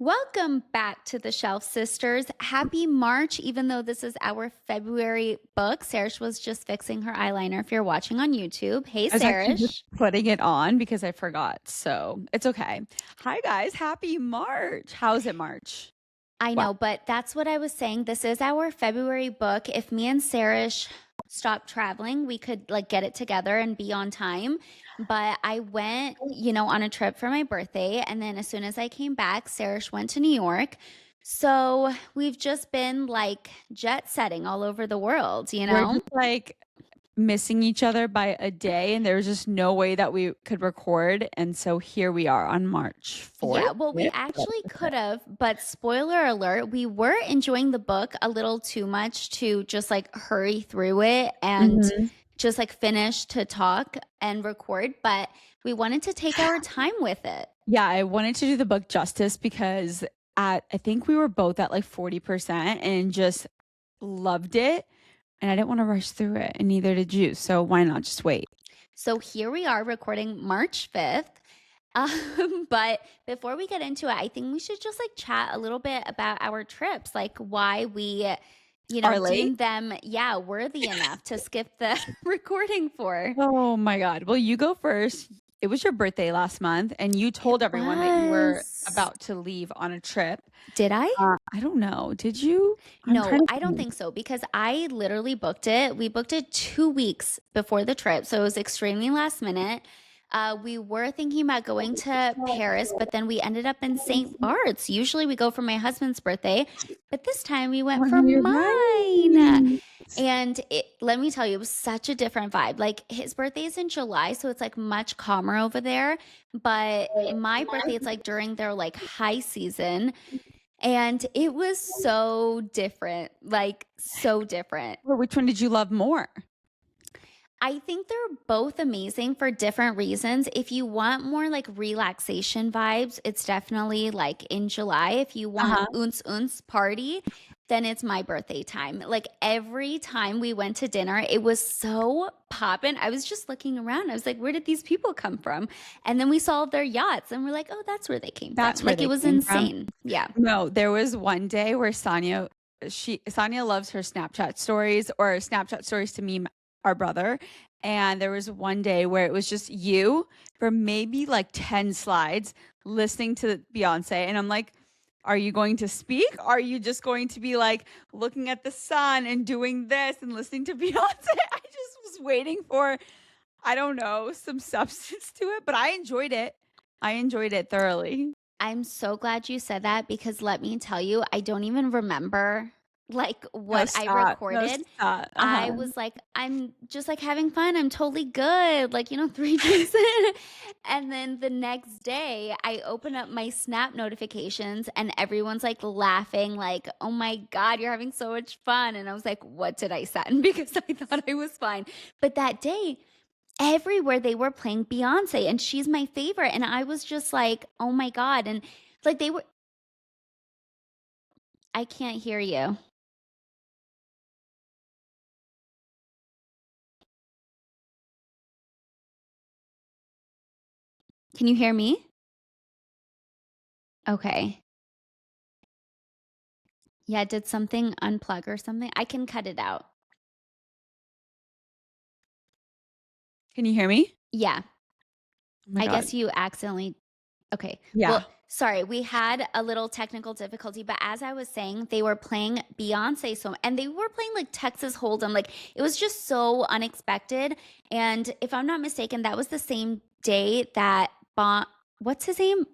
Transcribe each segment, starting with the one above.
Welcome back to the Shelf Sisters. Happy March, even though this is our February book. Sarish was just fixing her eyeliner if you're watching on YouTube. Hey, I was actually just Sarish. putting it on because I forgot. So it's okay. Hi, guys. Happy March. How's it, March? I Wow. know, but that's what I was saying. This is our February book. If me and Sarish stopped traveling, we could like get it together and be on time. But I went, on a trip for my birthday. And then as soon as I came back, Sarish went to New York. So we've just been like jet setting all over the world, you We're know? just like missing each other by a day, and there was just no way that we could record. And so here we are on March 4th. Yeah, well, we actually could have, but spoiler alert, we were enjoying the book a little too much to just like hurry through it and Mhm. just like finish to talk and record, but we wanted to take our time with it. Yeah, I wanted to do the book justice because I think we were both at like 40% and just loved it. And I didn't want to rush through it, and neither did you. So why not just wait? So here we are recording March 5th. But before we get into it, I think we should just like chat a little bit about our trips, like why we, Are late? deemed them, yeah, worthy enough to skip the recording for. Oh my God. Well, you go first. It was your birthday last month, and you It told everyone that you were was. about to leave on a trip. Did I? I don't know. Did you? I'm No, trying to I don't think. think so because I literally booked it. We booked it 2 weeks before the trip. So it was extremely last minute. We were thinking about going to Paris, but then we ended up in St. Bart's. Usually we go for my husband's birthday, but this time we went Oh, for you're mine. right. And let me tell you, it was such a different vibe. Like his birthday is in July, so it's like much calmer over there. But my birthday, it's like during their like high season. And it was so different, like so different. Well, which one did you love more? I think they're both amazing for different reasons. If you want more like relaxation vibes, it's definitely like in July. If you want Uh-huh. uns uns party, then it's my birthday time. Like every time we went to dinner, it was so poppin'. I was just looking around. I was like, where did these people come from? And then we saw their yachts and we're like, oh, that's where they came from. That's where Like it they was came from. insane. Yeah. No, there was one day where Sonia loves her Snapchat stories or Snapchat stories to meme our brother. And there was one day where it was just you for maybe like 10 slides listening to Beyonce. And I'm like, are you going to speak? Are you just going to be like looking at the sun and doing this and listening to Beyonce? I just was waiting for, I don't know, some substance to it, but I enjoyed it. I enjoyed it thoroughly. I'm so glad you said that because let me tell you, I don't even remember like No, what I stop. No, recorded. stop. I Uh-huh. was like, I'm just like having fun. I'm totally good. Like, 3 drinks in. And then the next day, I open up my Snap notifications and everyone's like laughing, like, oh my God, you're having so much fun. And I was like, what did I send? Because I thought I was fine. But that day, everywhere they were playing Beyonce and she's my favorite. And I was just like, oh my God. And like they were, I can't hear you. Can you hear me? Okay. Yeah, did something unplug or something? I can cut it out. Can you hear me? Yeah, Oh my I God. guess you accidentally. Okay. Yeah. Well, sorry, we had a little technical difficulty, but as I was saying, they were playing Beyonce and they were playing like Texas Hold'em. Like it was just so unexpected. And if I'm not mistaken, that was the same day that what's his name?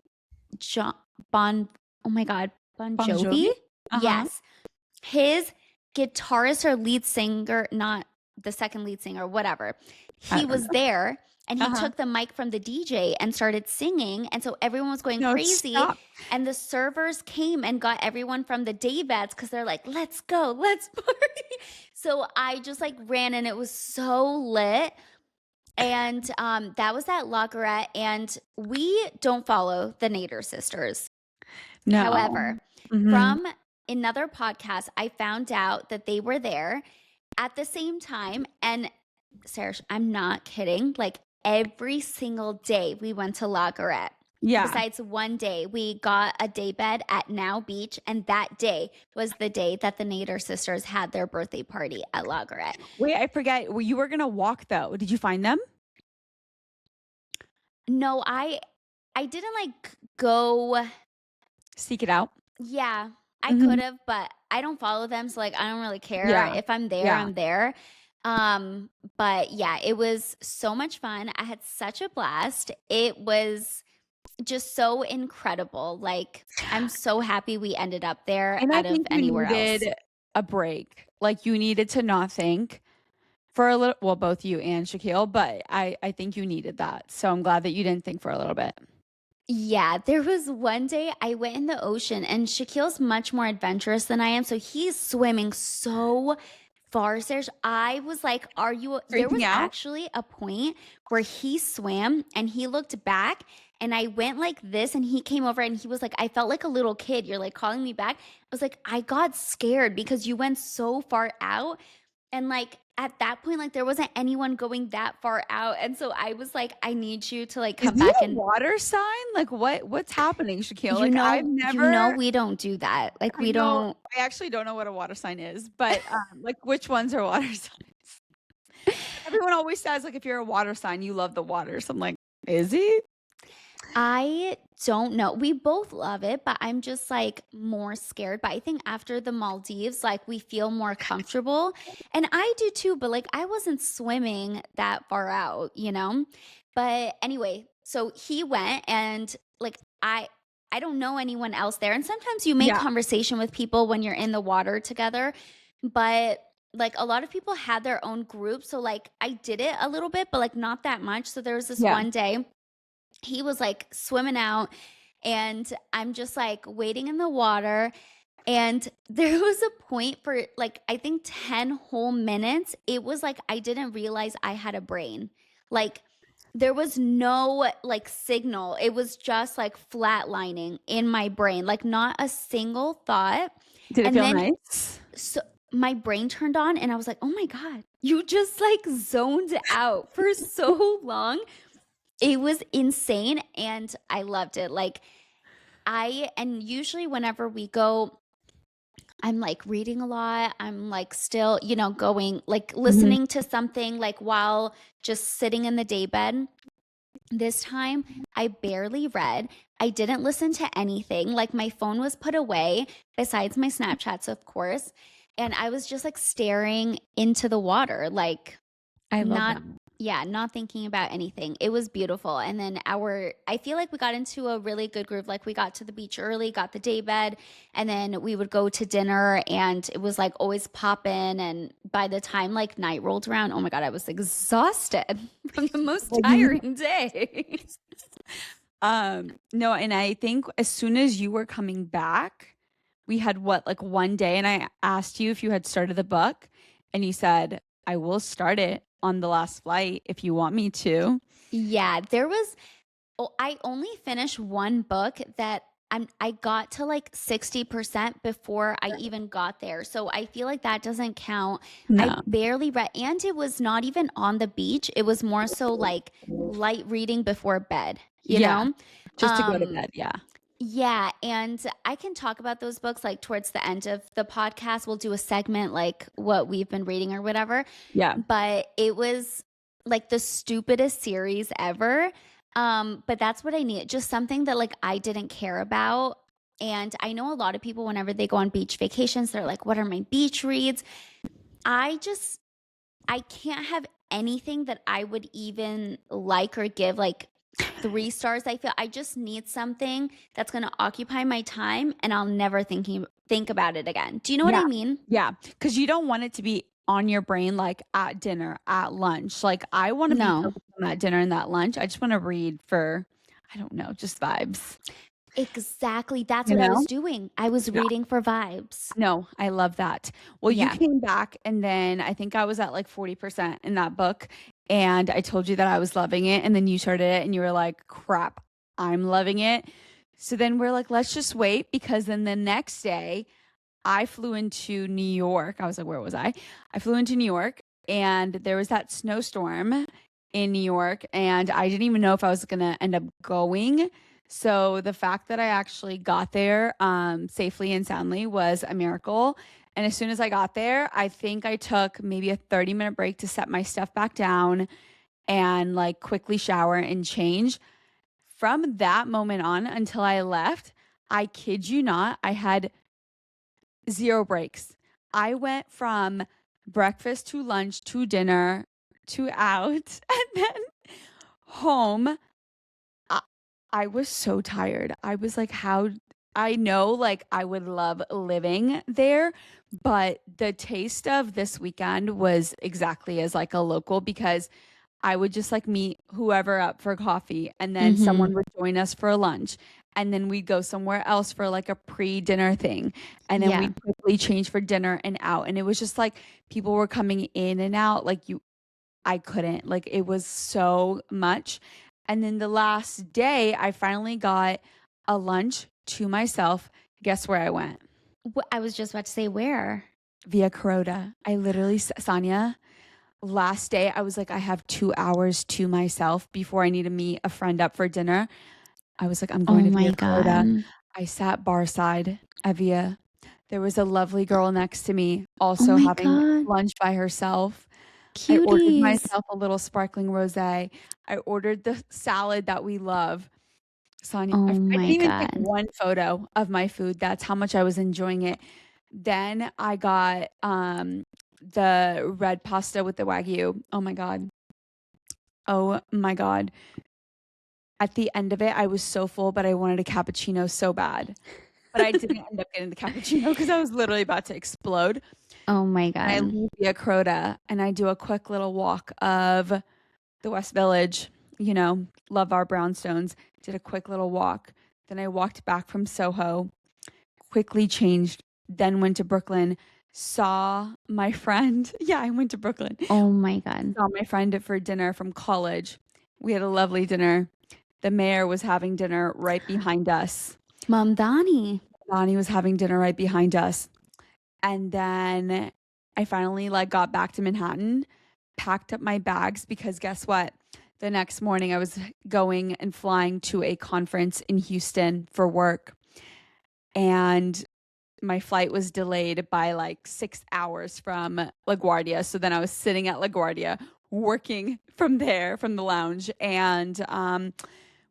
John Bon, oh my God, Bon Bon Jovi? Jovi? Uh-huh. Yes. His guitarist or lead singer, not the second lead singer, whatever, I he don't was know. there and he Uh-huh. took the mic from the DJ and started singing. And so everyone was going No, crazy. stop. And the servers came and got everyone from the day beds because they're like, let's go, let's party. So I just like ran and it was so lit. And that was at La Garette. And we don't follow the Nader sisters. No. However, Mhm. from another podcast, I found out that they were there at the same time. And Sarah, I'm not kidding. Like every single day we went to La Garette. Yeah. besides one day. We got a day bed at Now Beach, and that day was the day that the Nader sisters had their birthday party at La Garette. Wait, I forget. Well, you were gonna walk though. Did you find them? No, I didn't like go. Seek it out. Yeah, I could Mhm. have, but I don't follow them, so, like, I don't really care. Yeah. If I'm there, Yeah. I'm there. But yeah, it was so much fun. I had such a blast. It was just so incredible. Like, I'm so happy we ended up there And I out of think you anywhere needed else. a break. Like, you needed to not think for a little, well, both you and Shaquille, but I think you needed that. So I'm glad that you didn't think for a little bit. Yeah, there was one day I went in the ocean, and Shaquille's much more adventurous than I am, so he's swimming so far, Serge. I was like, "Are you?" There Freaking was out? actually a point where he swam and he looked back, and I went like this, and he came over and he was like, I felt like a little kid. You're like calling me back. I was like, I got scared because you went so far out. And like at that point, like there wasn't anyone going that far out. And so I was like, I need you to like Is come he back a and water sign? Like, what's happening, Shaquille? Like, I've you know, never we don't do that. Like I we know don't. I actually don't know what a water sign is, but, like, which ones are water signs? Everyone always says, like, if you're a water sign, you love the water. So I'm like, "Is he?" I don't know. We both love it, but I'm just like more scared. But I think after the Maldives, like we feel more comfortable. And I do too, but like I wasn't swimming that far out, you know? But anyway, so he went and like I don't know anyone else there. And sometimes you make Yeah. conversation with people when you're in the water together, but like a lot of people had their own group. So like I did it a little bit, but like not that much. So there was this Yeah. one day he was like swimming out, and I'm just like waiting in the water. And there was a point for like, I think 10 whole minutes. It was like I didn't realize I had a brain. Like, there was no like signal. It was just like flatlining in my brain, like not a single thought. Did it And feel then nice? so my brain turned on, and I was like, oh my God, you just like zoned out for so long. It was insane, and I loved it. Like and usually whenever we go, I'm like reading a lot. I'm like still, going like Mhm. listening to something like while just sitting in the daybed. This time I barely read. I didn't listen to anything. Like my phone was put away besides my Snapchats, of course. And I was just like staring into the water, like I love not that. yeah, not thinking about anything. It was beautiful. And then I feel like we got into a really good groove. Like we got to the beach early, got the day bed, and then we would go to dinner, and it was like always poppin'. And by the time like night rolled around, oh my God, I was exhausted from the most Like, tiring day. no, and I think as soon as you were coming back, we had what, like one day, and I asked you if you had started the book, and you said, I will start it on the last flight if you want me to. Yeah, I only finished one book that I got to like 60% before I even got there. So I feel like that doesn't count. I No. barely read, and it was not even on the beach. It was more so like light reading before bed, you Yeah. know? Just to go to Um bed. Yeah. yeah, and I can talk about those books like towards the end of the podcast. We'll do a segment like what we've been reading or whatever. Yeah. But it was like the stupidest series ever. But that's what I need. Just something that like I didn't care about. And I know a lot of people whenever they go on beach vacations, they're like, what are my beach reads? I just I can't have anything that I would even like or give like 3 stars. I feel I just need something that's going to occupy my time, and I'll never think about it again. Do you know what Yeah. I mean? Yeah. Because you don't want it to be on your brain like at dinner, at lunch. Like, I want to be No. focused on that dinner and that lunch. I just want to read for, I don't know, just vibes, Exactly. That's you what I know? was doing. I was Yeah. reading for vibes. No, I love that. Well, you Yeah. came back, and then I think I was at like 40% in that book, and I told you that I was loving it, and then you started it and you were like, "Crap, I'm loving it." So then we're like, "Let's just wait," because then the next day I flew into New York. I was like, "Where was I?" I flew into New York, and there was that snowstorm in New York, and I didn't even know if I was going to end up going. So the fact that I actually got there safely and soundly was a miracle. And as soon as I got there, I think I took maybe a 30-minute break to set my stuff back down and like quickly shower and change. From that moment on until I left, I kid you not, I had zero breaks. I went from breakfast to lunch to dinner to out and then home. I, I was so tired. I was like, how I know like I would love living there, but the taste of this weekend was exactly as like a local because I would just like meet whoever up for coffee and then Mhm. someone would join us for lunch and then we'd go somewhere else for like a pre-dinner thing and then Yeah. we'd quickly change for dinner and out and it was just like people were coming in and out like you I couldn't like it was so much and then the last day I finally got a lunch to myself. Guess where I went? I was just about to say where. Via Carota. I literally, Sonia, last day I was like, I have 2 hours to myself before I need to meet a friend up for dinner. I was like, I'm going Oh to Via my Carota. god. I sat bar side at Via. There was a lovely girl next to me, Oh also my having god. lunch by herself. I ordered Cuties. myself a little sparkling rosé. I ordered the salad that we love. Sonia, I Oh didn't my even take god. one photo of my food. That's how much I was enjoying it. Then I got the red pasta with the wagyu. Oh my god. Oh my god. At the end of it, I was so full, but I wanted a cappuccino so bad. But I didn't end up getting the cappuccino because I was literally about to explode. Oh my And I god. leave via Crota and I do a quick little walk of the West Village, you know, love our brownstones. Did a quick little walk. Then I walked back from Soho, quickly changed, then went to Brooklyn, saw my friend. Yeah, I went to Brooklyn. Oh my god. Saw my friend for dinner from college. We had a lovely dinner. The mayor was having dinner right behind us. Mom Donnie. Bonnie was having dinner right behind us. And then I finally like got back to Manhattan, packed up my bags because guess what? The next morning I was going and flying to a conference in Houston for work. And my flight was delayed by like 6 hours from LaGuardia. So then I was sitting at LaGuardia working from there, from the lounge, and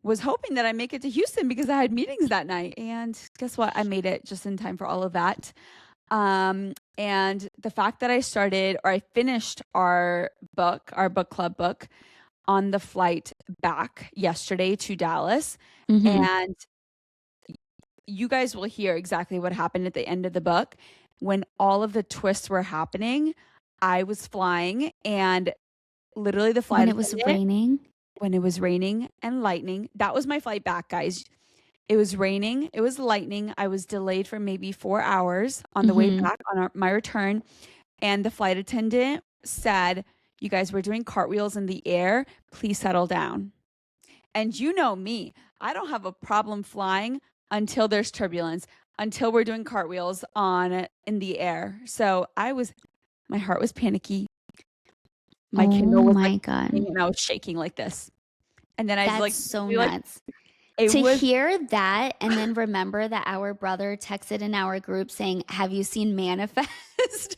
was hoping that I make it to Houston because I had meetings that night. And guess what? I made it just in time for all of that. And the fact that I started or I finished our book club book on the flight back yesterday to Dallas. Mhm. And you guys will hear exactly what happened at the end of the book. When all of the twists were happening, I was flying and literally the flight When it was attendant, raining. when it was raining and lightning, that was my flight back, guys. It was raining, it was lightning. I was delayed for maybe 4 hours on the way Mhm. back on my return. And the flight attendant said, you guys were doing cartwheels in the air. Please settle down. And you know me, I don't have a problem flying until there's turbulence, until we're doing cartwheels on in the air. So my heart was panicky. My Oh Kindle was like my god. and I was shaking like this. And then I was That's like, so we like nuts. it To was hear that and then remember that our brother texted in our group saying, "Have you seen Manifest?"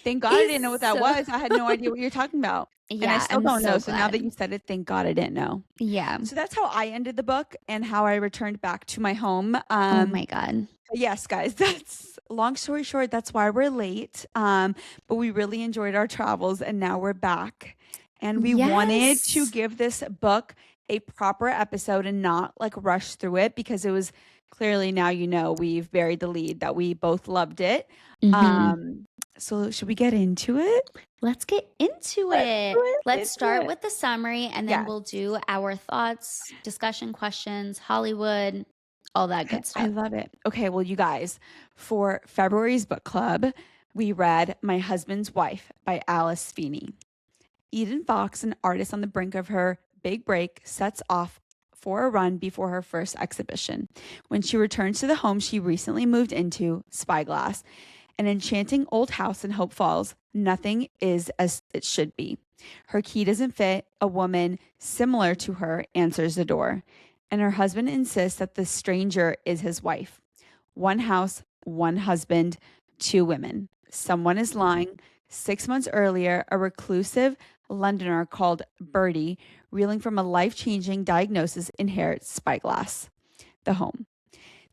thank God I is didn't know what that so was. I had no idea what you're talking about. And I yeah, still I'm don't know. so So now that glad. you said it, thank God I didn't know. Yeah. So that's how I ended the book and how I returned back to my home. Oh my god. Yes, guys, that's long story short, that's why we're late. But we really enjoyed our travels and now we're back. And we wanted to Yes. give this book a proper episode and not like rush through it because it was clearly now you know we've buried the lead that we both loved it. Mhm. Um, so should we get into it? Let's get into Let's it. do it. Let's Into start it. with the summary and then Yes. we'll do our thoughts, discussion questions, Hollywood, all that good I stuff. love it. Okay, well, you guys, for February's book club, we read My Husband's Wife by Alice Feeney. Eden Fox, an artist on the brink of her big break, sets off for a run before her first exhibition. When she returns to the home she recently moved into, Spyglass, an enchanting old house in Hope Falls, nothing is as it should be. Her key doesn't fit. A woman similar to her answers the door. and her husband insists that the stranger is his wife. One house, one husband, two women. Someone is lying. 6 months earlier, a reclusive Londoner called Bertie, reeling from a life-changing diagnosis, inherits Spyglass, the home.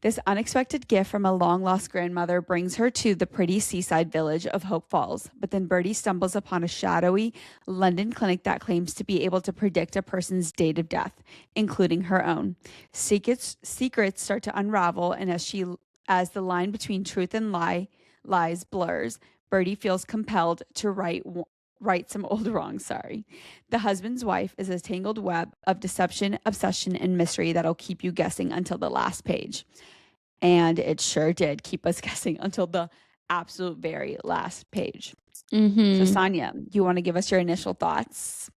This unexpected gift from a long-lost grandmother brings her to the pretty seaside village of Hope Falls, but then Bertie stumbles upon a shadowy London clinic that claims to be able to predict a person's date of death, including her own. Secrets start to unravel, and as the line between truth and lies blurs, Bertie feels compelled to right some old wrongs. The husband's wife is a tangled web of deception, obsession, and mystery that'll keep you guessing until the last page. And it sure did keep us guessing until the absolute very last page. So, Sonia, you want to give us your initial thoughts?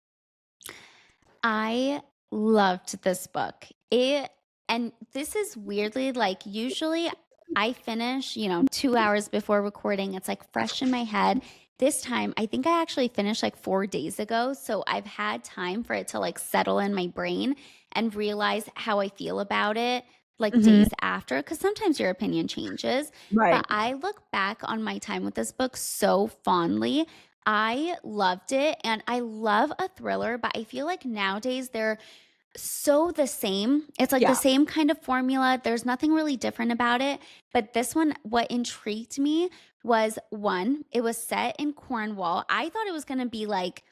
I loved this book. And this is weirdly, like, usually I finish, 2 hours before recording. It's like fresh in my head. This time, I think I actually finished like 4 days ago. So I've had time for it to like settle in my brain and realize how I feel about it like days after, because sometimes your opinion changes. Right. But I look back on my time with this book so fondly. I loved it, and I love a thriller, but I feel like nowadays they're so the same. It's like Yeah. the same kind of formula. There's nothing really different about it. But this one, what intrigued me was one, it was set in Cornwall. I thought it was going to be like,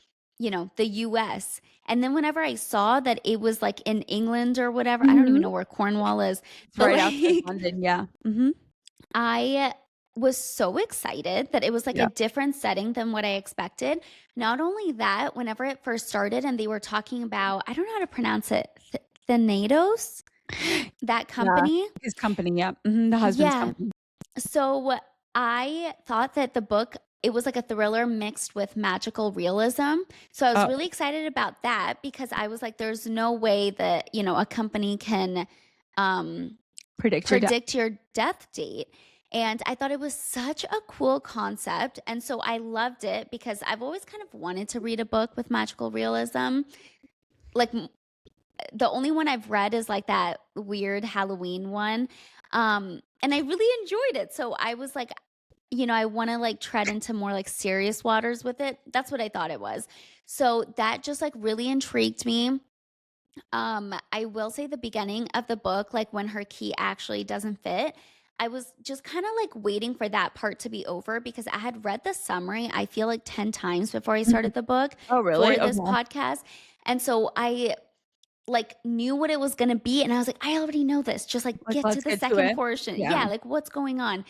the US. And then whenever I saw that it was like in England or whatever, I don't even know where Cornwall is. It's But right outside like, London. Yeah. I was so excited that it was like Yeah. a different setting than what I expected. Not only that, whenever it first started and they were talking about, I don't know how to pronounce it, Thanatos, that company. His company. Yeah. The husband's Yeah. company. So I thought that the book, it was like a thriller mixed with magical realism. So I was really excited about that because I was like, there's no way that, a company can predict your death date. And I thought it was such a cool concept. And so I loved it because I've always kind of wanted to read a book with magical realism. Like the only one I've read is like that weird Halloween one. And I really enjoyed it. So I was like, I want to like tread into more like serious waters with it. That's what I thought it was. So that just like really intrigued me. I will say the beginning of the book, like when her key actually doesn't fit, I was just kind of like waiting for that part to be over because I had read the summary, I feel like 10 times before I started the book Oh, really? for this Okay. podcast. And so I like knew what it was going to be. And I was like, I already know this. Just like get to let's the get to second it. portion. Yeah. Yeah. Like what's going on?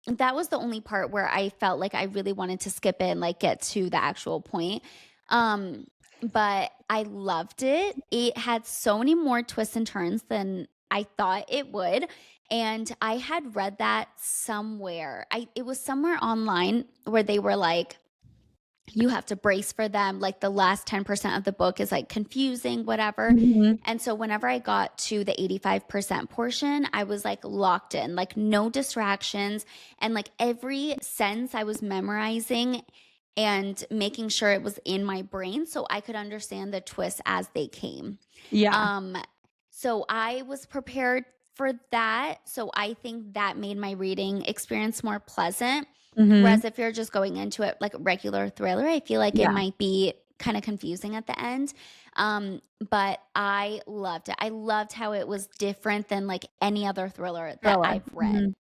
That was the only part where I felt like I really wanted to skip it and like get to the actual point. But I loved it. It had so many more twists and turns than I thought it would. And I had read that somewhere. It was somewhere online where they were like, you have to brace for them. Like the last 10% of the book is like confusing, whatever. And so whenever I got to the 85% portion, I was like locked in, like no distractions. And like every sentence I was memorizing and making sure it was in my brain so I could understand the twists as they came. Yeah. So I was prepared for that. So I think that made my reading experience more pleasant. Whereas if you're just going into it like a regular thriller, I feel like it might be kind of confusing at the end. But I loved it. I loved how it was different than like any other thriller that I've read.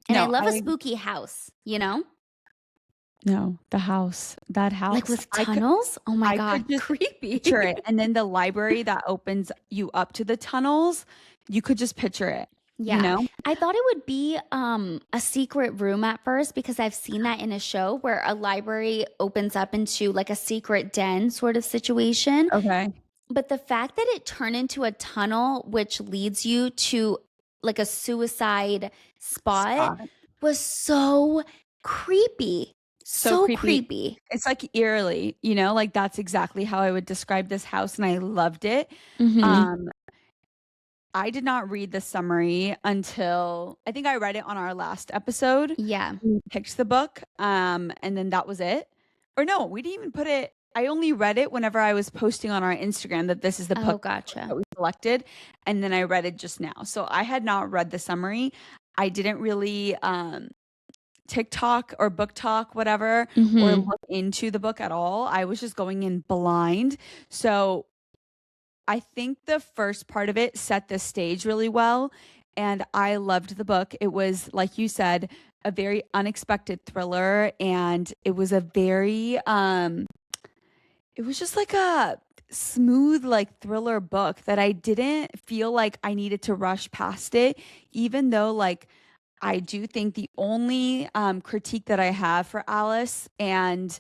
And I love a spooky house, No, that house. Like with tunnels? Oh my God, creepy. Picture it. And then the library that opens you up to the tunnels, you could just picture it. Yeah. I thought it would be a secret room at first because I've seen that in a show where a library opens up into like a secret den sort of situation. Okay. But the fact that it turned into a tunnel which leads you to like a suicide spot was so creepy. So creepy. It's like eerily, like that's exactly how I would describe this house, and I loved it. I did not read the summary until I think I read it on our last episode. Yeah. We picked the book, and then that was it. Or no, we didn't even put it. I only read it whenever I was posting on our Instagram that this is the book gotcha. that we selected, and then I read it just now. So I had not read the summary. I didn't really TikTok or book talk, whatever, or Mhm. look into the book at all. I was just going in blind. So I think the first part of it set the stage really well, and I loved the book. It was, like you said, a very unexpected thriller, and it was a very it was just like a smooth like thriller book that I didn't feel like I needed to rush past it, even though like I do think the only critique that I have for Alice, and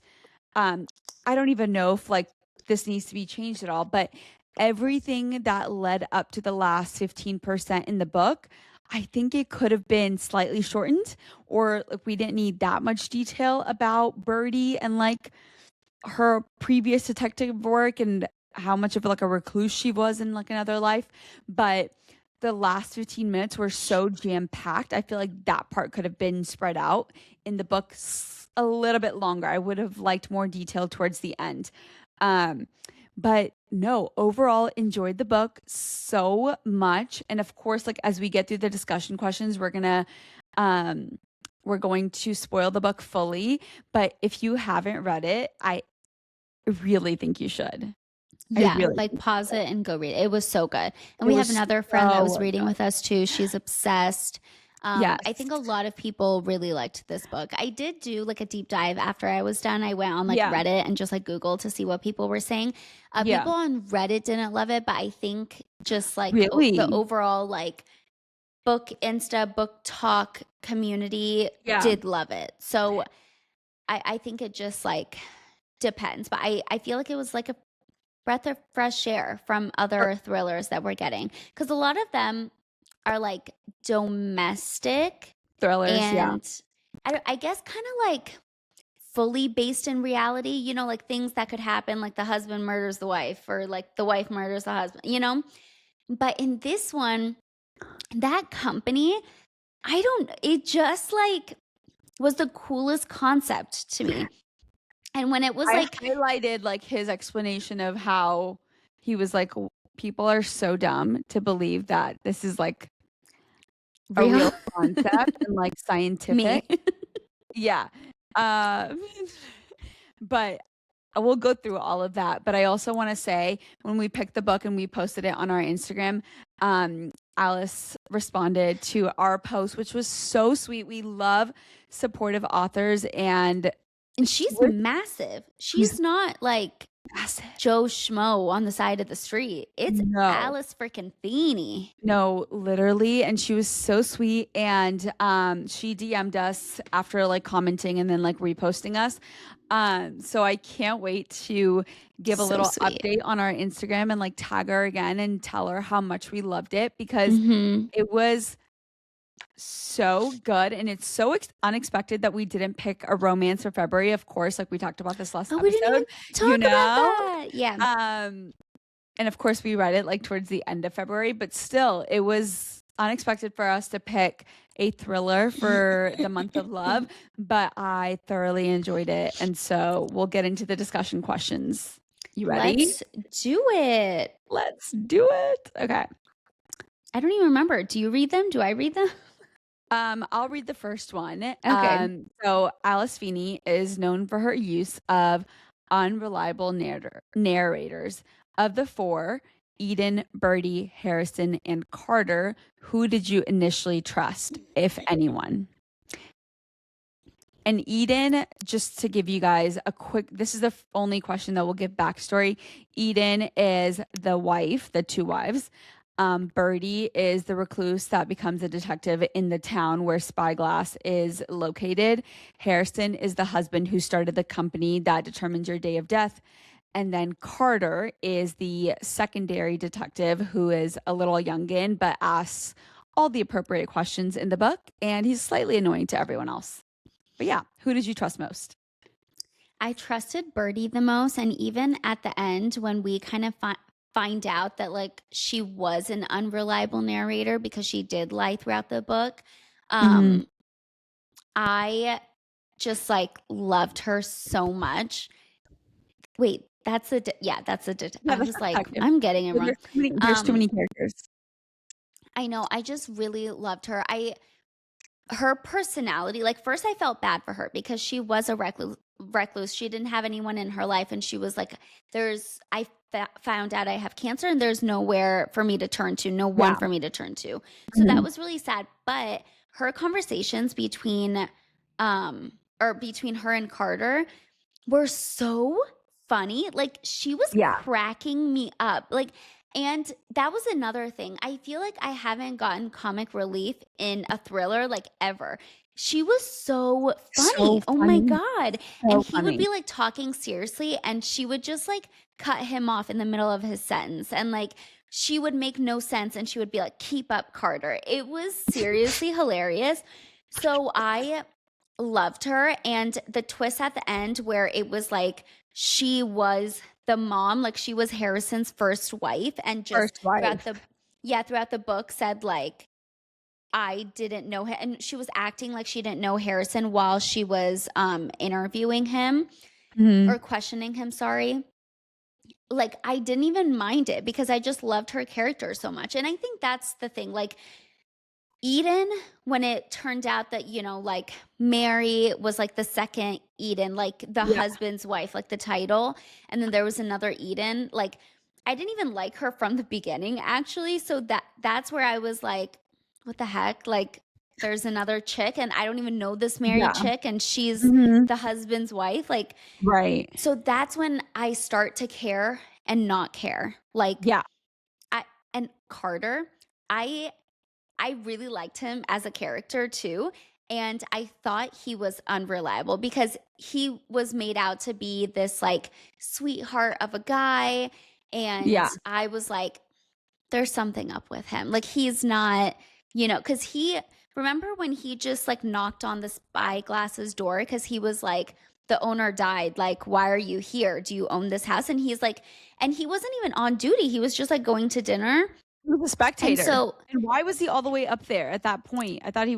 um, I don't even know if like this needs to be changed at all, but everything that led up to the last 15% in the book, I think it could have been slightly shortened, or like we didn't need that much detail about Birdie and like her previous detective work and how much of like a recluse she was in like another life. But the last 15 minutes were so jam packed. I feel like that part could have been spread out in the book a little bit longer. I would have liked more detail towards the end. Um, but no, overall enjoyed the book so much. And of course, like as we get through the discussion questions, um we're going to spoil the book fully. But if you haven't read it, I really think you should. I Yeah, really like think pause it and go read it. It was so good. And it we have was another friend that was so reading good. with us too. She's obsessed. I Yes. think a lot of people really liked this book. I did do like a deep dive after I was done. I went on like Yeah. Reddit and just like Google to see what people were saying. Yeah. People on Reddit didn't love it, but I think just like the Really? overall like book Insta book talk community Yeah. did love it. So I think it just like depends. But I feel like it was like a breath of fresh air from For other thrillers that we're getting because a lot of them are like domestic thrillers, yeah. and I guess kind of like fully based in reality, like things that could happen, like the husband murders the wife or like the wife murders the husband. But in this one, that company, it just like was the coolest concept to me. And when it was I like highlighted like his explanation of how he was like, people are so dumb to believe that this is like a real, real concept and like me. scientific. Yeah. Um, but we'll go through all of that. But I also want to say when we picked the book and we posted it on our Instagram, Alice responded to our post, which was so sweet. We love supportive authors, and And she she's was massive. she's She's not like massive. Joe Schmo on the side of the street. It's No. Alice freaking Feeney. No, literally, and she was so sweet, and she DM'd us after like commenting and then like reposting us. So I can't wait to give a So little sweet. update on our Instagram and like tag her again and tell her how much we loved it, because Mm-hmm. it was so good, and it's so unexpected that we didn't pick a romance for February. Of course, like we talked about this last Oh, we didn't episode, even you talk about know. that. Yeah. Um and of course, we read it like towards the end of February, but still, it was unexpected for us to pick a thriller for the month of love, but I thoroughly enjoyed it. And so we'll get into the discussion questions. You ready? Let's do it. Let's do it. Okay. I don't even remember. Do you read them? Do I read them? I'll read the first one. Okay. So Alice Feeney is known for her use of unreliable narrators. Of the four, Eden, Birdie, Harrison, and Carter, who did you initially trust, if anyone? And Eden, just to give you guys a quick, this is the only question that will give backstory. Eden is the wife, the two wives. Birdie is the recluse that becomes a detective in the town where Spyglass is located. Harrison is the husband who started the company that determines your day of death. And then Carter is the secondary detective who is a little youngin, but asks all the appropriate questions in the book. And he's slightly annoying to everyone else. But yeah, who did you trust most? I trusted Birdie the most. And even at the end, when we kind of find out that like she was an unreliable narrator because she did lie throughout the book, Mhm. I just like loved her so much. Wait, that's a Yeah, I that's was a like, detective. I'm getting it But wrong. there's too Um, many characters. I know, I just really loved her. Her personality, like, first I felt bad for her because she was a recluse. She didn't have anyone in her life, and she was like, found out I have cancer and there's nowhere for me to turn to, no one Yeah. for me to turn to. So that Mhm. was really sad. But her conversations between her and Carter were so funny. Like, she was Yeah. cracking me up. Like, and that was another thing. I feel like I haven't gotten comic relief in a thriller like ever. She was so funny. So Oh my funny. God. And So he would funny. be like talking seriously, and she would just like cut him off in the middle of his sentence. And like, she would make no sense, and she would be like, "Keep up, Carter." It was seriously hilarious. So I loved her, and the twist at the end where it was like she was the mom, like she was Harrison's first wife, and just First wife. throughout the book said like, I didn't know him, and she was acting like she didn't know Harrison while she was interviewing him Mhm. or questioning him, sorry. Like, I didn't even mind it because I just loved her character so much. And I think that's the thing. Like, Eden, when it turned out that, like, Mary was like the second Eden, like the Yeah. husband's wife, like the title, and then there was another Eden, like, I didn't even like her from the beginning, actually. So that's where I was like, what the heck? Like, there's another chick, and I don't even know this married Yeah. chick, and she's Mhm. the husband's wife. Like, Right. so that's when I start to care and not care. Like, Yeah. I and Carter, I I really liked him as a character too. And I thought he was unreliable because he was made out to be this like sweetheart of a guy. And Yeah. I was like, there's something up with him. Like, he's not, because remember when he just like knocked on the spyglass's door because he was like, the owner died. Like, why are you here? Do you own this house? And he's like, and he wasn't even on duty. He was just like going to dinner. He was a And spectator. so And why was he all the way up there at that point? I thought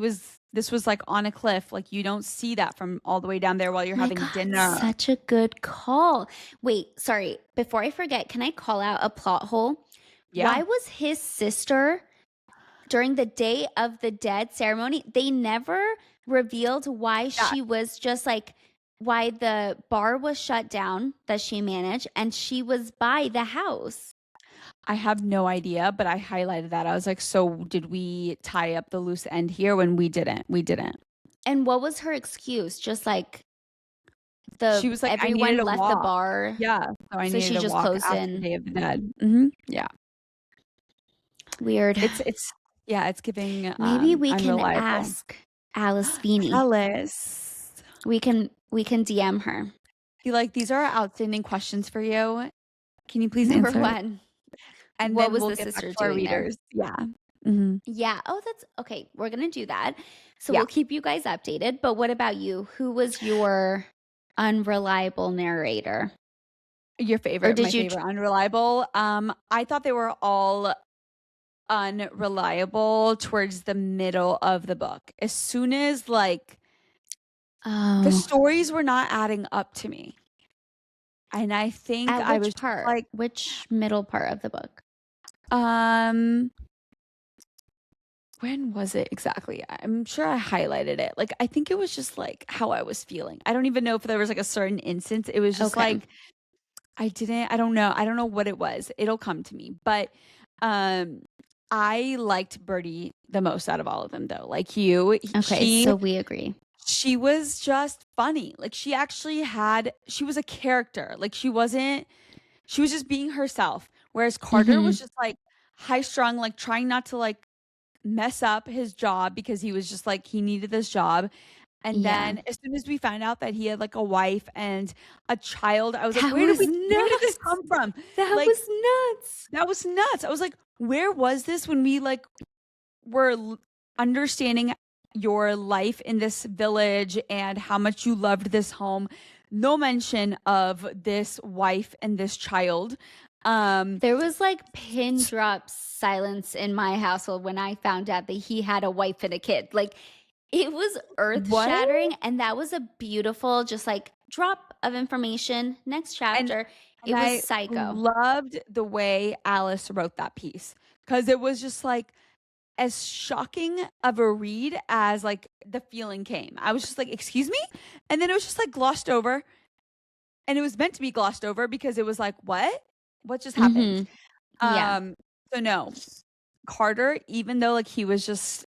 this was, like, on a cliff, like, you don't see that from all the way down there while you're my having God, dinner. such a good call. Wait, sorry. Before I forget, can I call out a plot hole? Yeah. Why was his sister during the Day of the Dead ceremony? They never revealed why Yeah. she was just like, why the bar was shut down that she managed and she was by the house. I have no idea, but I highlighted that. I was like, "So did we tie up the loose end here?" When we didn't. We didn't. And what was her excuse? Just like She was like, "I needed everyone a left the walk." bar, Yeah. So I so needed she a just walk closed after in. Day of the Dead. Mhm. Yeah. Weird. It's yeah, it's giving, Maybe we can unreliable. ask Alice Feeney. Alice. We can DM her. Be like, "These are outstanding questions for you. Can you please Number answer it?" one, And what then was we'll the get back sister to our doing there? readers. Yeah. Mhm. Yeah. Oh, that's okay. We're gonna do that. So Yeah. we'll keep you guys updated. But what about you? Who was your unreliable narrator? Or My did you? favorite unreliable. I thought they were all unreliable towards the middle of the book. As soon as, like, the Oh, stories were not adding up to me. And I think at I was which just part? like, Which middle part of the book? um, when was it exactly? I'm sure I highlighted it. Like, I think it was just like how I was feeling. I don't even know if there was like a certain instance. It was just Okay. like I don't know. I don't know what it was. It'll come to me. But um I liked Birdie the most out of all of them though. Like you, Okay. So we agree. she was just funny. Like she was a character. Like she was just being herself. Whereas Carter Mm-hmm. was just like high strung, like trying not to like mess up his job because he was just like he needed this job. And Yeah. then as soon as we found out that he had like a wife and a child, I was like, That was where did this nuts. come from? That Like, was nuts. that was nuts. I was like, where was this when we like were understanding your life in this village and how much you loved this home? No mention of this wife and this child. There was like pin drop silence in my household when I found out that he had a wife and a kid. Like, it was earth what? shattering. And that was a beautiful, just like drop of information. Next And chapter. It And was I psycho. loved the way Alice wrote that piece because it was just like as shocking of a read as like the feeling came. I was just like, "Excuse me?" And then it was just like glossed over, and it was meant to be glossed over because it was like, "What? What just happened?" Mhm. Yeah. Um so no, Carter, even though like he was just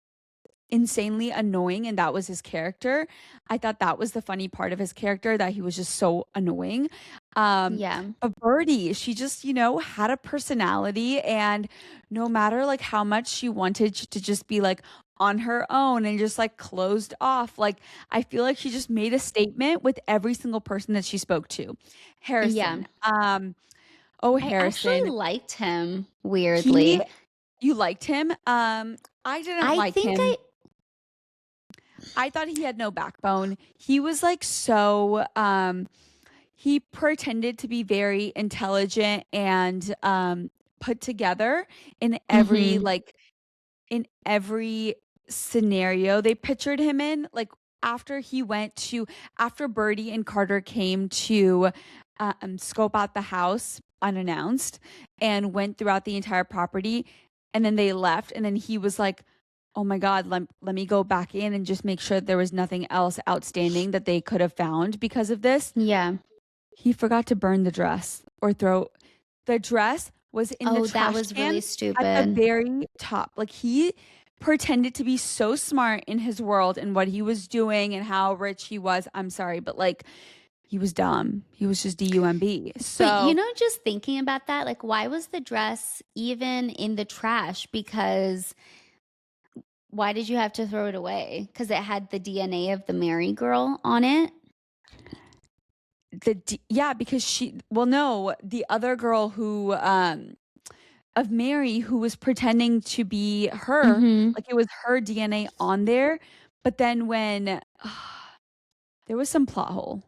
insanely annoying and that was his character. I thought that was the funny part of his character, that he was just so annoying. Um Yeah. but Birdie, she just, had a personality, and no matter like how much she wanted to just be like on her own and just like closed off, like I feel like she just made a statement with every single person that she spoke to. Yeah. Harrison. Oh, I actually Harrison. liked him, He weirdly. You liked him. I didn't I like think him. I thought he had no backbone. He was like so he pretended to be very intelligent and put together in every Mhm. like in every scenario they pictured him in. Like after Birdie and Carter came to scope out the house unannounced and went throughout the entire property, and then they left, and then he was like, oh my God, let me go back in and just make sure there was nothing else outstanding that they could have found because of this. Yeah. He forgot to burn the dress or throw the dress was in the Oh, that trash was can really at the stupid. very top. Like he pretended to be so smart in his world and what he was doing and how rich he was. I'm sorry, but like he was dumb. He was just DUMB. But, So just thinking about that, like, why was the dress even in the trash? Because why did you have to throw it away? Because it had the DNA of the Mary girl on it? yeah, because no, the other girl who of Mary who was pretending to be her, Mhm. like it was her DNA on there. But then when there was some plot hole.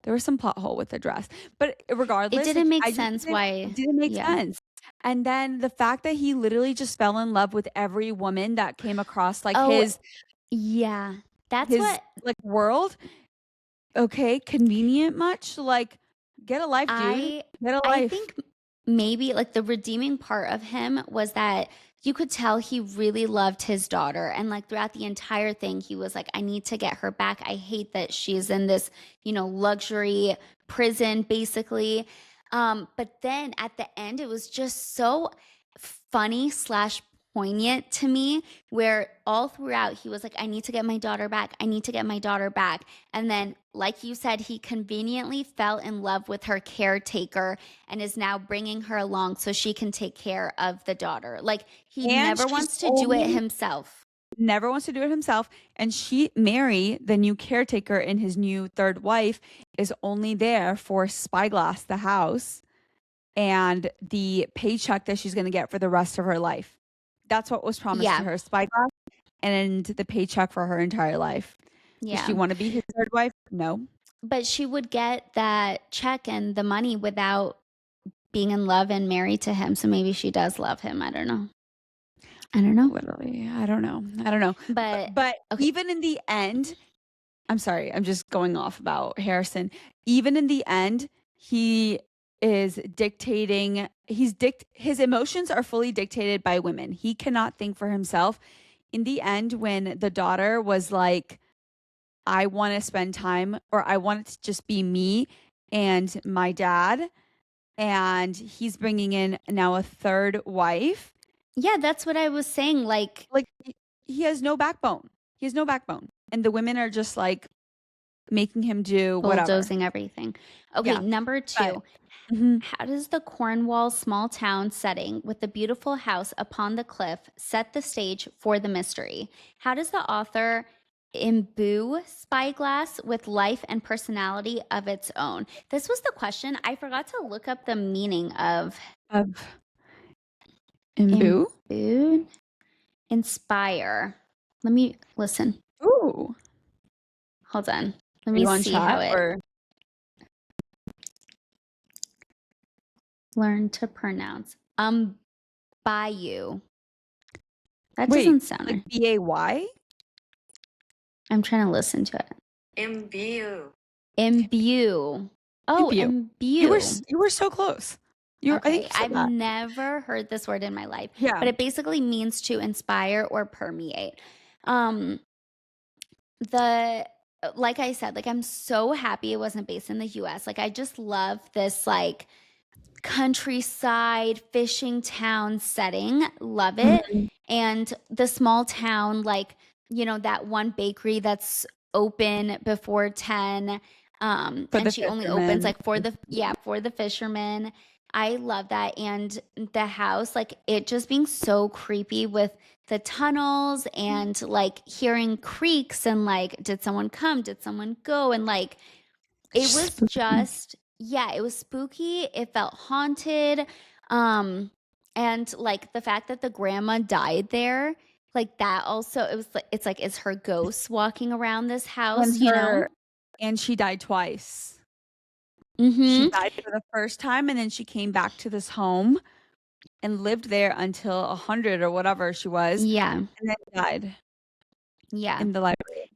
There was some plot hole with the dress. But It regardless, like didn't make I just sense why. didn't make Yeah. sense. And then the fact that he literally just fell in love with every woman that came across like Oh, yeah. That's his what like world. Okay, convenient much? Like get a life, dude. I Get a I life. think maybe like the redeeming part of him was that you could tell he really loved his daughter, and like throughout the entire thing he was like, I need to get her back. I hate that she's in this, luxury prison basically. But then at the end it was just so funny slash poignant to me, where all throughout he was like, I need to get my daughter back. I need to get my daughter back. And then, like you said, he conveniently fell in love with her caretaker and is now bringing her along so she can take care of the daughter. Like, he And never she's wants to do it only himself. never wants to do it himself. And Mary, the new caretaker and his new third wife, is only there for Spyglass, the house, and the paycheck that she's going to get for the rest of her life. That's what was promised to Yeah. her, Spyglass, and the paycheck for her entire life. Does she Yeah. want to be his third wife? No. But she would get that check and the money without being in love and married to him. So maybe she does love him. I don't know. I don't know. Literally, I don't know. I don't know. But But okay. even in the end, I'm sorry, I'm just going off about Harrison. Even in the end, he is dictating, his emotions are fully dictated by women. He cannot think for himself. In the end, when the daughter was like, I want to spend time, or I want it to just be me and my dad, and he's bringing in now a third wife. Yeah, that's what I was saying. Like, Like he has no backbone. He has no backbone. And the women are just like making him do whatever. bulldozing everything. Okay, Yeah. number But two. mhm. How does the Cornwall small town setting with the beautiful house upon the cliff set the stage for the mystery? How does the author imbue Spyglass with life and personality of its own? This was the question. I forgot to look up the meaning of Of Imbu. imbue, inspire. Let me listen. Ooh. Hold on. Let Are me you on see how chat it or learn to pronounce. Bayou. That wait, doesn't sound like right. BAY? I'm trying to listen to it. Imbue. Imbue. Oh, Imbue. imbue. You were so close. I think Okay, you said I've that. never heard this word in my life, Yeah. but it basically means to inspire or permeate. Um, the like I said, like I'm so happy it wasn't based in the US. Like I just love this like countryside fishing town setting. Love it. Mhm. And the small town, like, that one bakery that's open before 10. For And the she only opens fishermen. like for the fishermen. I love that. And the house, like it just being so creepy with the tunnels and like hearing creaks and like, did someone come? Did someone go? And like, it It's was spooky. just, yeah, it was spooky. It felt haunted. Um, and like the fact that the grandma died there, like that also, it was like, it's like, is her ghost walking around this And house, her and she died twice. She Mm-hmm. died for the first time, and then she came back to this home and lived there until 100 or whatever she was, Yeah. and then died Yeah. in the library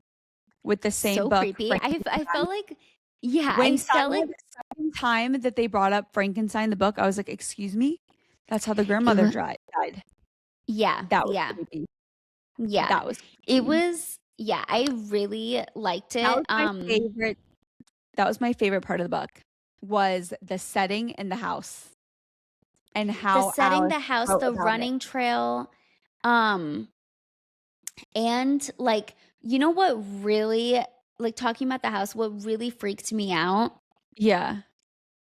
with the same So book, creepy. I Frankenstein. felt like, yeah, I When felt Sonia like the second time that they brought up Frankenstein, the book, I was like, "Excuse me? That's how the it grandmother was, died." yeah, That was yeah, creepy. yeah. That was It creepy. was, yeah, I really liked That it. was my favorite that was my favorite part of the book, was the setting in the house and The how setting, Alice the house, wrote the about it. running trail, um, and like, what really, like talking about the house, what really freaked me out? Yeah.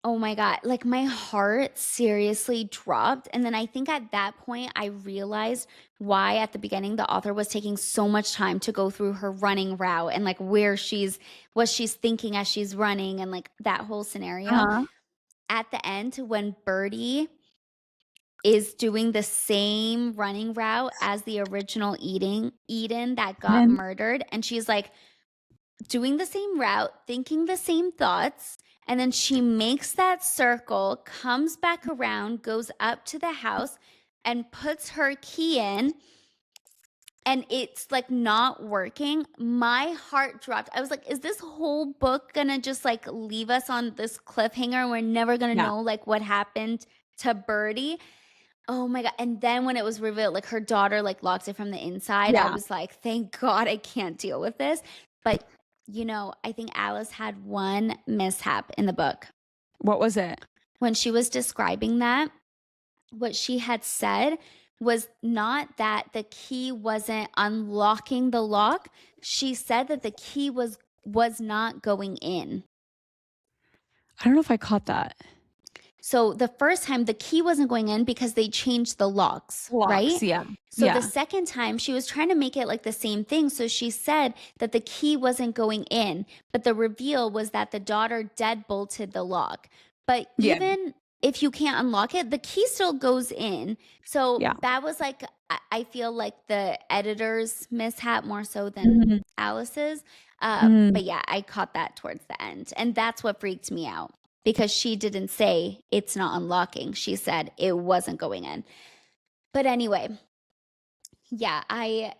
Oh my God, like my heart seriously dropped. And then I think at that point, I realized why at the beginning the author was taking so much time to go through her running route and like what she's thinking as she's running and like that whole scenario. Uh-huh. At the end, when Birdie is doing the same running route as the original Eden that got And murdered, and she's like doing the same route, thinking the same thoughts, and then she makes that circle, comes back around, goes up to the house and puts her key in, and it's like not working. My heart dropped. I was like, is this whole book gonna just like leave us on this cliffhanger and we're never gonna yeah. know like what happened to Birdie? Oh my God. And then when it was revealed, like her daughter like locked it from the inside, I Yeah. was like, thank God I can't deal with this. But I think Alice had one mishap in the book. What was it? When she was describing that, what she had said was not that the key wasn't unlocking the lock. She said that the key was not going in. I don't know if I caught that. So the first time the key wasn't going in because they changed the locks, Locks, right? yeah. So the Yeah. second time she was trying to make it like the same thing. So she said that the key wasn't going in, but the reveal was that the daughter deadbolted the lock. But Yeah. even if you can't unlock it, the key still goes in. So Yeah. that was like, I feel like the editor's mishap more so than Mhm. Alice's. Mm. But yeah, I caught that towards the end. And that's what freaked me out because she didn't say it's not unlocking. She said it wasn't going in. But anyway, yeah, I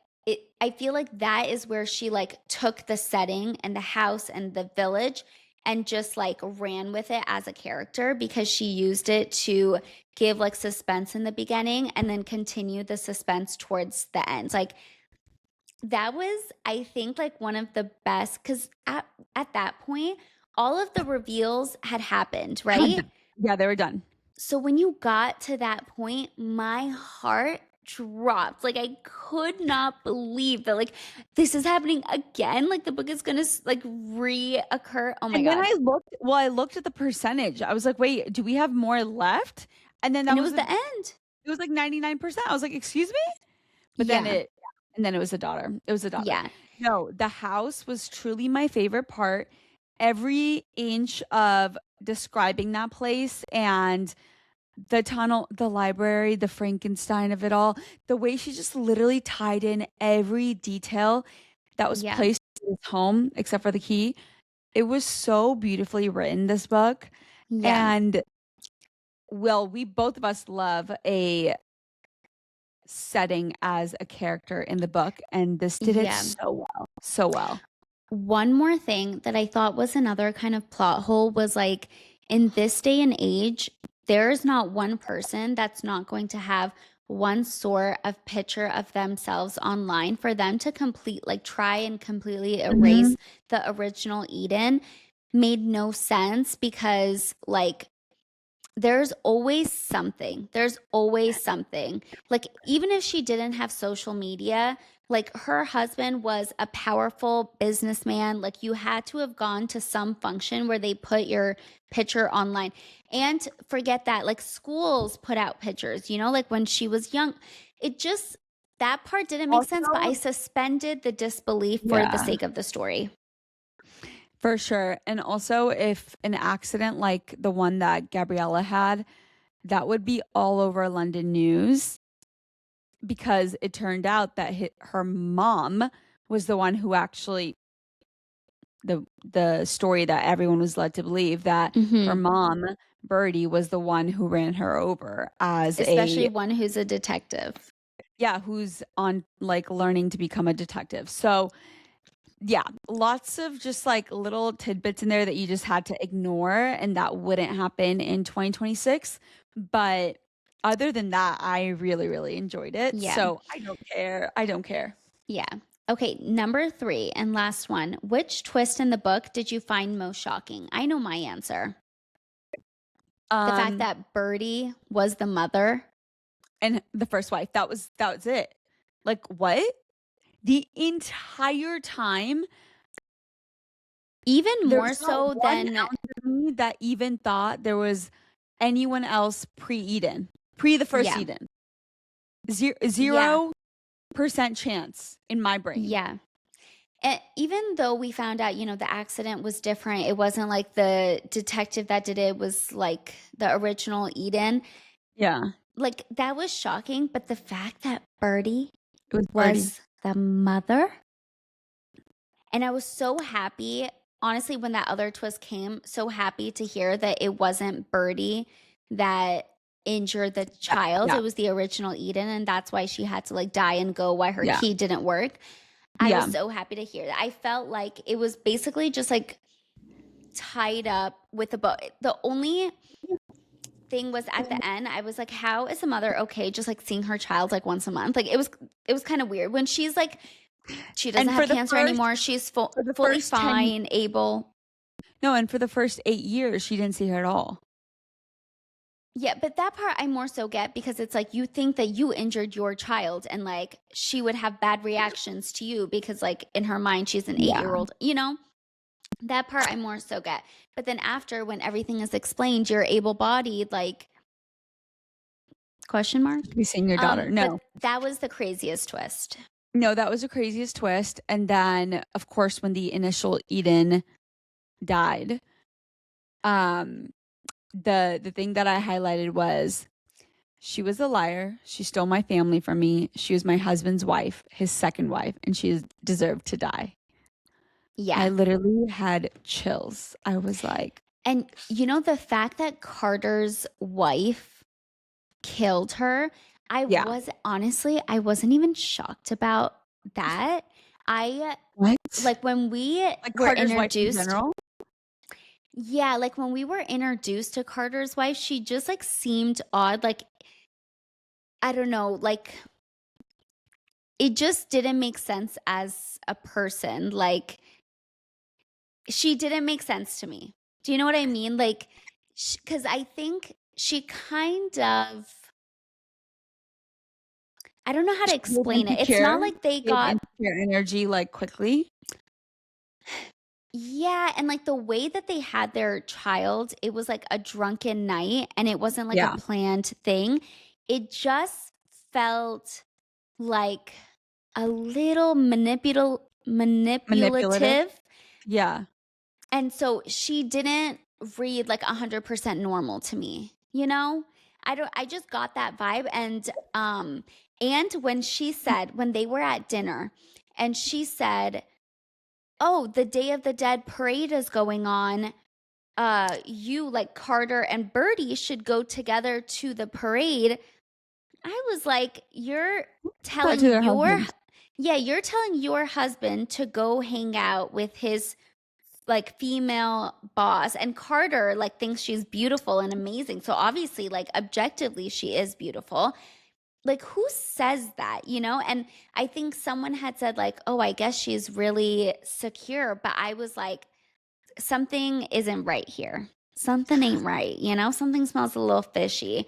feel like that is where she like took the setting and the house and the village and just like ran with it as a character because she used it to give like suspense in the beginning and then continue the suspense towards the end. Like that was, I think, like one of the best because at that point all of the reveals had happened, right? Yeah, they were done. So when you got to that point, my heart dropped. Like I could not believe that like this is happening again. Like the book is gonna like reoccur. Oh my And then God. I looked at the percentage. I was like, "Wait, do we have more left?" And then And it was the end. it was like 99%. I was like, "Excuse me?" But then Yeah. it and then it was the daughter. It was the daughter. Yeah. No, the house was truly my favorite part. Every inch of describing that place and the tunnel, the library, the Frankenstein of it all, the way she just literally tied in every detail that was Yeah. placed in his home except for the key. It was so beautifully written, this book. Yeah. And well, we both of us love a setting as a character in the book, and this did it Yeah. so well. So well. one more thing that I thought was another kind of plot hole was like in this day and age, there's not one person that's not going to have one sort of picture of themselves online for them to complete, like try and completely Mhm. erase the original Eden made no sense because like there's always something. There's always something. Like, even if she didn't have social media, like her husband was a powerful businessman. Like, you had to have gone to some function where they put your picture online. And forget that, like, schools put out pictures, like when she was young. It just, that part didn't make sense, but I Also, suspended the disbelief for the yeah, sake of the story. for sure. And also, if an accident like the one that Gabriella had, that would be all over London news because it turned out that her mom was the one who actually the story that everyone was led to believe that her Hmm. mom Birdie was the one who ran her over as Especially a one who's a detective. yeah, who's on like learning to become a detective. So yeah, lots of just like little tidbits in there that you just had to ignore and that wouldn't happen in 2026. But other than that, I really, really enjoyed it. Yeah. So I don't care. I don't care. Yeah. Okay, number 3 and last one. Which twist in the book did you find most shocking? I know my answer. The fact Um, that Birdie was the mother. and the first wife, that was it. Like what? The entire time, Even more there's not so one than, ounce of me that even thought there was anyone else pre-Eden, pre the first yeah, Eden. yeah, 0% chance in my brain. yeah. And even though we found out, the accident was different, it wasn't like the detective that did it was like the original Eden. Yeah, Like, that was shocking. But the fact that Birdie it was Birdie. was the mother. And I was so happy, honestly, when that other twist came, so happy to hear that it wasn't Birdie that injured the child. Yeah, It was the original Eden, and that's why she had to like die and go, why her yeah, key didn't work. I was yeah. so happy to hear that. I felt like it was basically just like tied up with a bow. The only thing was at the end, I was like, how is a mother okay just like seeing her child like once a month? Like it was kind of weird when she's like she doesn't And have cancer anymore. She's for the fully first 10 fine, able. no, and for the first 8 years, she didn't see her at all. Yeah, but that part I more so get because it's like you think that you injured your child and like she would have bad reactions to you because like in her mind she's an 8-year Yeah. old. That part I more so get. But then after when everything is explained, you're able bodied, like question mark? To be seeing your daughter. But No. that was the craziest twist. No, that was the craziest twist. And then, of course, when the initial Eden died, um, the thing that I highlighted was she was a liar. She stole my family from me. She was my husband's wife, his second wife, and she deserved to die. I Yeah. literally had chills. I was like, And the fact that Carter's wife killed her, yeah, I wasn't even shocked about that. I what? like when we Like were Carter's wife in introduced. general? Yeah, like when we were introduced to Carter's wife, she just like seemed odd. Like, I don't know, like it just didn't make sense as a person. Like, she didn't make sense to me. Do you know what I mean? Like, because I think she kind of, I don't know how to She gave explain it. It's insecure, not like they gave got, insecure energy like quickly. yeah. And like the way that they had their child, it was like a drunken night and it wasn't like a Yeah, planned thing. It just felt like a little manipulative. manipulative. Yeah. And so she didn't read like 100% normal to me. I just got that vibe and when she said when they were at dinner and she said, "Oh, the Day of the Dead parade is going on. You like Carter and Birdie should go together to the parade." I was like, "You're That to telling their your husbands. Yeah, you're telling your husband to go hang out with his like female boss, and Carter like thinks she's beautiful and amazing. So obviously like objectively she is beautiful. Like who says that, you know? And I think someone had said like, "Oh, I guess she's really secure." But I was like, something isn't right here. Something ain't right, you know? Something smells a little fishy.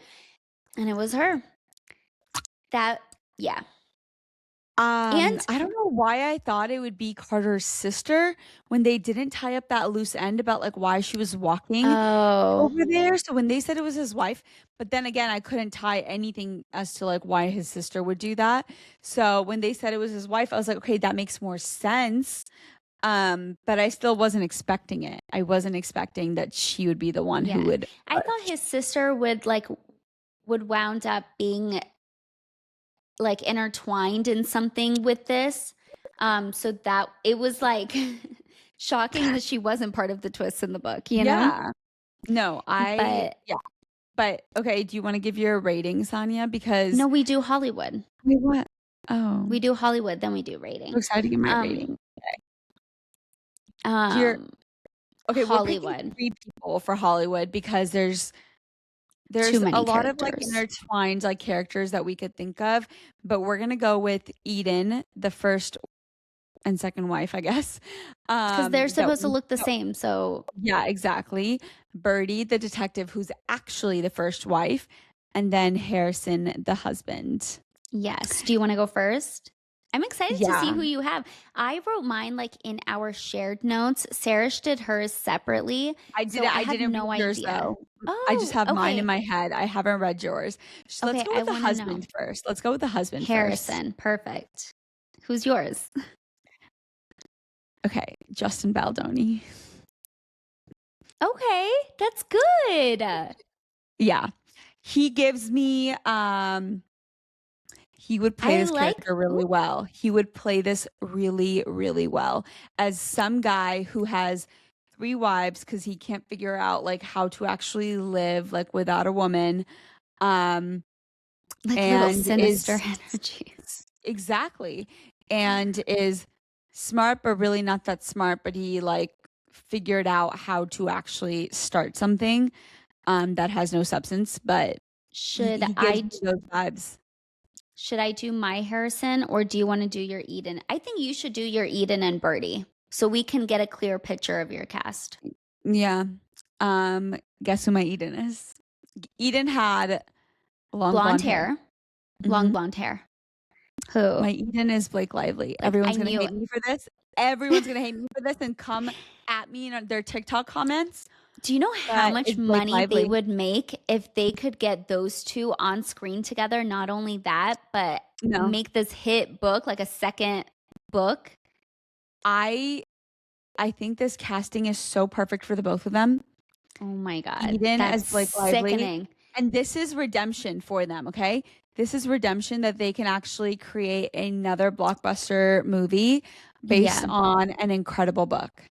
And it was her. That yeah. And I don't know why I thought it would be Carter's sister when they didn't tie up that loose end about like why she was walking oh, over there. So when they said it was his wife, but then again, I couldn't tie anything as to like why his sister would do that. So when they said it was his wife, I was like, okay, that makes more sense. But I still wasn't expecting it. I wasn't expecting that she would be the one who yeah. would I thought his sister would wound up being like intertwined in something with this. So that it was like shocking that she wasn't part of the twist in the book, you know? Yeah. No, But yeah. But okay, do you want to give your rating, Sonia? Because no, we do Hollywood. wait, what? Oh, We do Hollywood, then we do so rating. excited to get my Um, rating. Okay. You're um, okay, we're picking Hollywood. 3 people for Hollywood because Too there's a many lot of like characters. intertwined like characters that we could think of, but we're gonna go with Eden, the first and second wife, I guess. Because they're That supposed to look the same. So, yeah, exactly. Birdie, the detective who's actually the first wife, and then Harrison, the husband. yes. Do you want to go first? I'm excited to see Yeah. who you have. I wrote mine like in our shared notes. Sarah did hers separately. So I I have didn't read no yours idea. though. I just Oh, have mine in okay. my head. I haven't read yours. Let's Okay. go I with the want to know. husband first. Let's go with the husband first. Harrison. Perfect. Who's yours? Okay, Justin Baldoni. Okay. That's good. Yeah. He gives me he would play I this like, character really ooh, well. He would play this really, really well as some guy who has 3 wives because he can't figure out like how to actually live like without a woman. Um, like little and sinister is energies. exactly and is smart but really not that smart, but he like figured out how to actually start something that has no substance, but Should he gives I me those vibes. Should I do my Harrison or do you want to do your Eden? I think you should do your Eden and Birdie so we can get a clear picture of your cast. Yeah. Guess who my Eden is? Eden had long Blonde blonde hair. hair, long Hmm. blonde hair. Who? My Eden is Blake Lively. Like, I Everyone's gonna knew hate me for this. Everyone's gonna hate me for this and come at me in their TikTok comments. Do you know how But much it's Blake money they Lively. would make if they could get those two on screen together? Not only that, but No, make this hit book like a second book. I I think this casting is so perfect for the both of them. Oh my God. Eden That's as Blake Lively, sickening. and this is redemption for them, okay? This is redemption that they can actually create another blockbuster movie based Yeah. on an incredible book.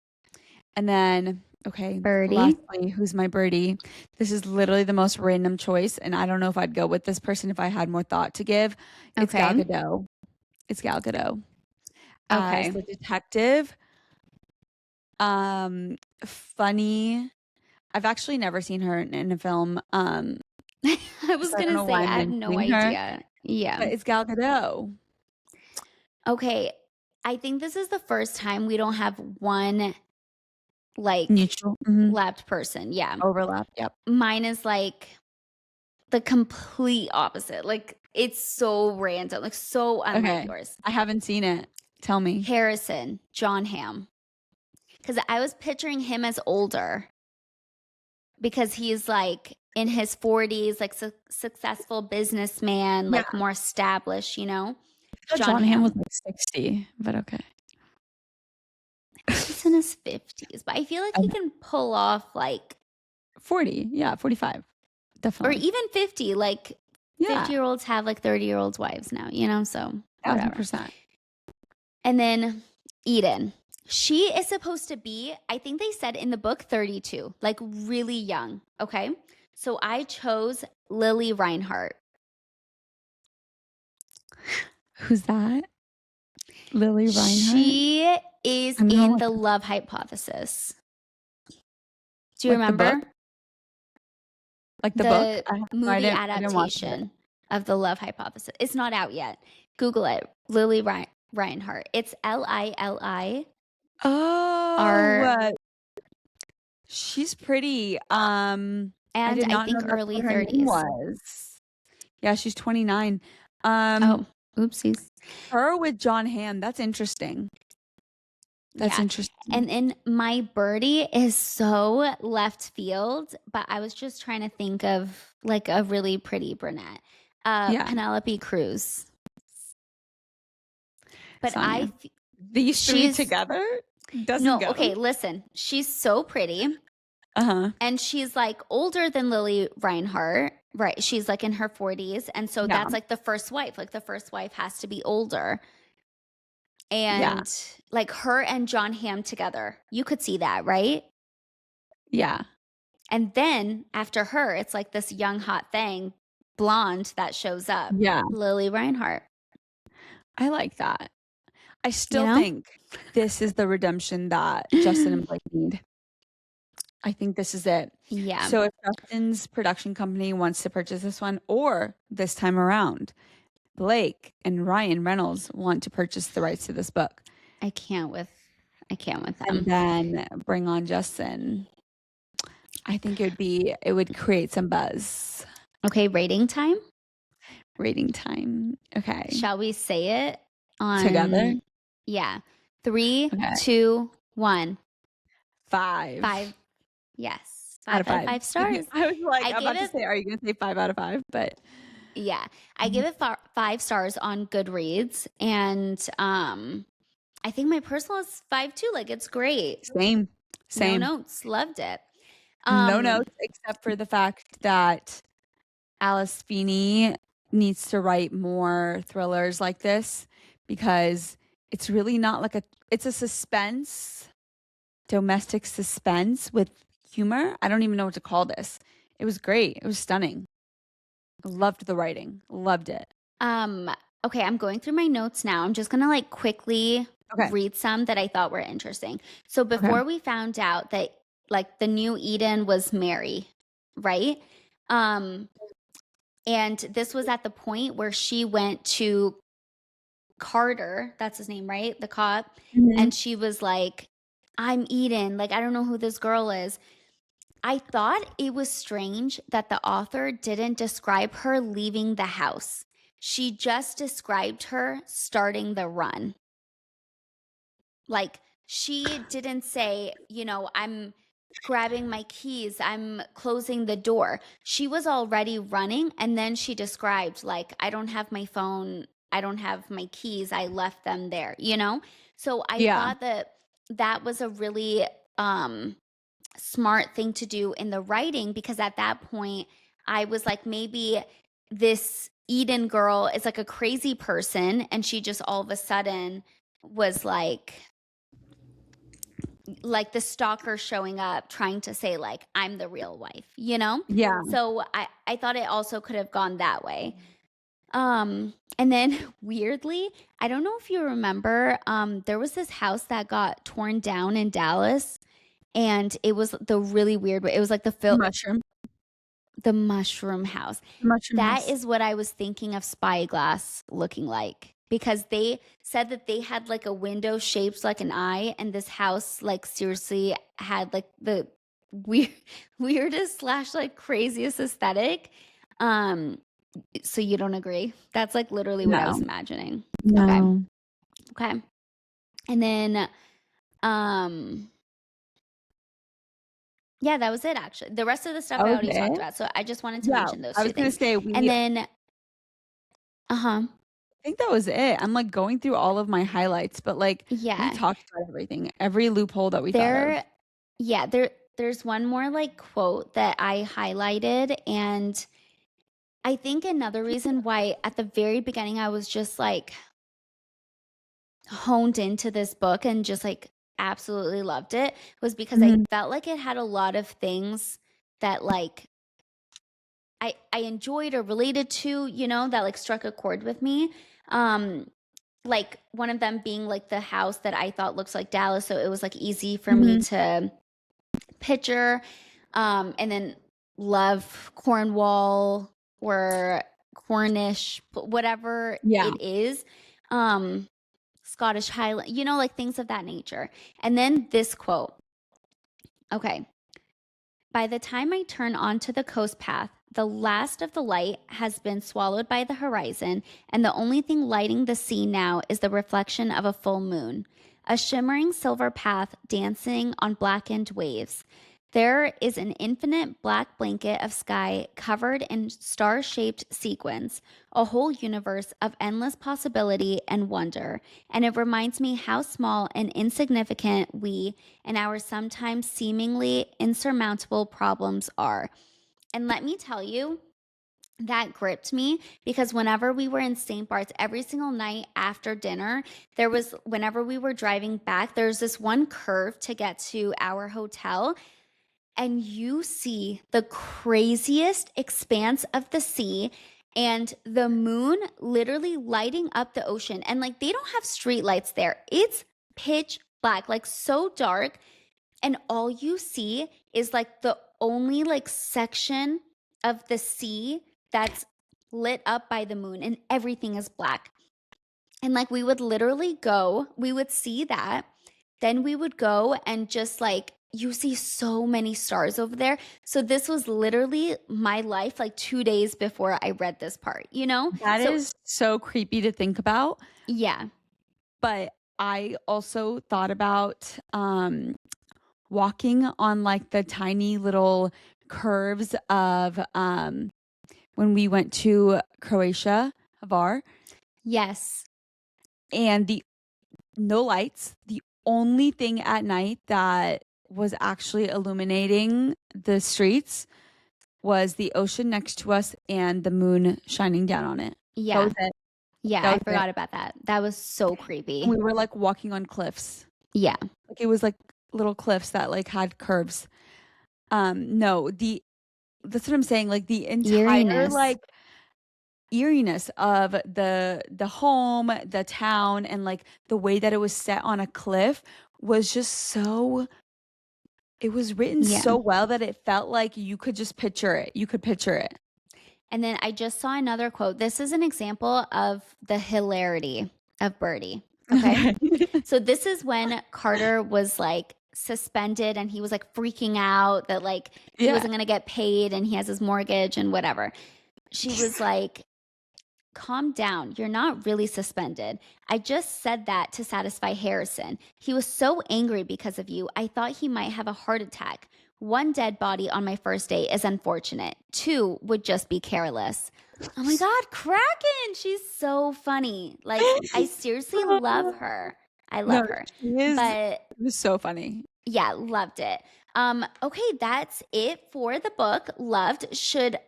And then, okay, Birdie. lastly, who's my birdie? This is literally the most random choice, and I don't know if I'd go with this person if I had more thought to give. It's Gal Okay. Gadot. It's Gal Gadot as Okay. the detective. Funny. I've actually never seen her in a film. I was So I don't gonna know say, why I I'm have no mentioning her, idea. Yeah. but it's Gal Gadot. Okay. I think this is the first time we don't have one like Neutral. Mhm. left person. Yeah. Overlap. Yep. Mine is like the complete opposite. Like it's so random, like so unlike Okay. yours. I haven't seen it. Tell me. Harrison, John Hamm. Because I was picturing him as older because he's like in his 40s, like successful businessman, Yeah. like more established, you know? I thought John John Hamm was Hamm. like 60, but okay. I think he's in his 50s, but I feel like he Okay. can pull off like, 40. Yeah, 45. or Definitely. even 50. Like Yeah. 50-year-olds have like 30-year-olds wives now, you know? So whatever. 1000%. And then Eden. She is supposed to be, I think they said in the book 32, like really young. Okay. So I chose Lily Reinhart. Who's that? Lily Reinhart. She is I'm gonna in look The it Love Hypothesis. Do you Like the book? remember? Like the book? The No, movie I didn't watch it. adaptation of The Love Hypothesis. It's not out yet. Google it. Lily Reinhart. It's Lili. Oh, R she's pretty. I and did I not know think that's early what her name 30s. was. Yeah, she's 29. Oh, oopsies. Her with John Hamm. That's interesting. That's Yeah. interesting. And then my birdie is so left field, but I was just trying to think of like a really pretty brunette. Yeah. Penelope Cruz. But Sonia. These three she's together doesn't no, go. okay, listen. She's so pretty. Uh-huh. And she's like older than Lily Reinhart, right? She's like in her 40s. And so Yeah. that's like the first wife. Like the first wife has to be older. Yeah. And like her and John Hamm together, you could see that, right? Yeah. And then after her, it's like this young hot thing, blonde, that shows up. Yeah. Lily Reinhart. I like that. I still know? think this is the redemption that Justin and Blake need. I think this is it. Yeah. So if Justin's production company wants to purchase this one, or this time around, Blake and Ryan Reynolds want to purchase the rights to this book. I can't with them. And then bring on Justin. I think it would create some buzz. Okay, rating time? Rating time. Okay. Shall we say it on together? Yeah. 3, 2, 1. 5. 5. Yes. 5 out of 5. 5 stars. I was like, I'm about to say, are you going to say 5 out of 5? But yeah, I give it 5 stars on Goodreads, and I think my personal is 5 too. Like, it's great. Same. No notes. Loved it. No notes except for the fact that Alice Feeney needs to write more thrillers like this, because it's really not like it's a suspense, domestic suspense with humor. I don't even know what to call this. It was great. It was stunning. Loved the writing. Loved it. Okay, I'm going through my notes now. I'm just gonna like quickly read some that I thought were interesting. So before we found out that like the new Eden was Mary, right? And this was at the point where she went to Carter, that's his name, right? The cop. And she was like, I'm Eden. Like, I don't know who this girl is. I thought it was strange that the author didn't describe her leaving the house. She just described her starting the run. Like, she didn't say, I'm grabbing my keys, I'm closing the door. She was already running, and then she described, like, I don't have my phone, I don't have my keys, I left them there, So I thought that was a really smart thing to do in the writing, because at that point I was like, maybe this Eden girl is like a crazy person, and she just all of a sudden was like the stalker showing up trying to say like, I'm the real wife, Yeah. So I thought it also could have gone that way. And then weirdly, I don't know if you remember, there was this house that got torn down in Dallas, and it was the really weird way. It was like the mushroom house. That is what I was thinking of Spyglass looking like, because they said that they had like a window shaped like an eye, and this house like seriously had like the weirdest / like craziest aesthetic. So you don't agree? That's like literally what I was imagining. No. Okay. And then yeah, that was it actually. The rest of the stuff I already talked about. So I just wanted to mention those two things. I was going to say and then I think that was it. I'm like going through all of my highlights, but like we talked about everything, every loophole that we thought of. Yeah, there's one more like quote that I highlighted, and I think another reason why at the very beginning I was just like honed into this book and just like absolutely loved it was because I felt like it had a lot of things that like I enjoyed or related to, that like struck a chord with me. like one of them being like the house that I thought looks like Dallas, so it was like easy for me Mhm. to picture. And then love Cornwall or Cornish, whatever Yeah. it is. Um, Scottish Highland, like things of that nature. And then this quote. Okay. By the time I turn onto the coast path, the last of the light has been swallowed by the horizon, and the only thing lighting the sea now is the reflection of a full moon, a shimmering silver path dancing on blackened waves. There is an infinite black blanket of sky covered in star shaped sequins, a whole universe of endless possibility and wonder. And it reminds me how small and insignificant we and our sometimes seemingly insurmountable problems are. And let me tell you, that gripped me because whenever we were in St. Bart's, every single night after dinner, whenever we were driving back, there's this one curve to get to our hotel, and you see the craziest expanse of the sea and the moon literally lighting up the ocean. And like they don't have street lights there. It's pitch black, like so dark, and all you see is like the only like section of the sea that's lit up by the moon, and everything is black. And like we would see that, then we would go and just like you see so many stars over there. So this was literally my life like 2 days before I read this part. That So is so creepy to think about, yeah. but I also thought about, walking on, like, the tiny little curves of, when we went to Croatia, Hvar, Yes. and the no lights. The only thing at night that was actually illuminating the streets was the ocean next to us and the moon shining down on it. That Yeah. was it. Yeah, That I was it. forgot about that. That was so And creepy. we were, like, walking on cliffs. Yeah. Like, it was, like, little cliffs that, like, had curves. No, that's what I'm saying, like, the entire, Eeriness. like, eeriness of the home, the town, and, like, the way that it was set on a cliff was just so it was written Yeah. so well that it felt like you could just picture it. You could picture it. And then I just saw another quote. This is an example of the hilarity of Birdie. Okay. Okay. So this is when Carter was like suspended and he was like freaking out that like he Yeah. wasn't going to get paid and he has his mortgage and whatever. She was like, calm down. You're not really suspended. I just said that to satisfy Harrison. He was so angry because of you. I thought he might have a heart attack. One dead body on my first day is unfortunate. Two would just be careless. Oh my God, Kraken! She's so funny. Like, I seriously love her. I No, love her. she is But it was so funny. yeah, loved it. Okay, that's it for the book. Loved.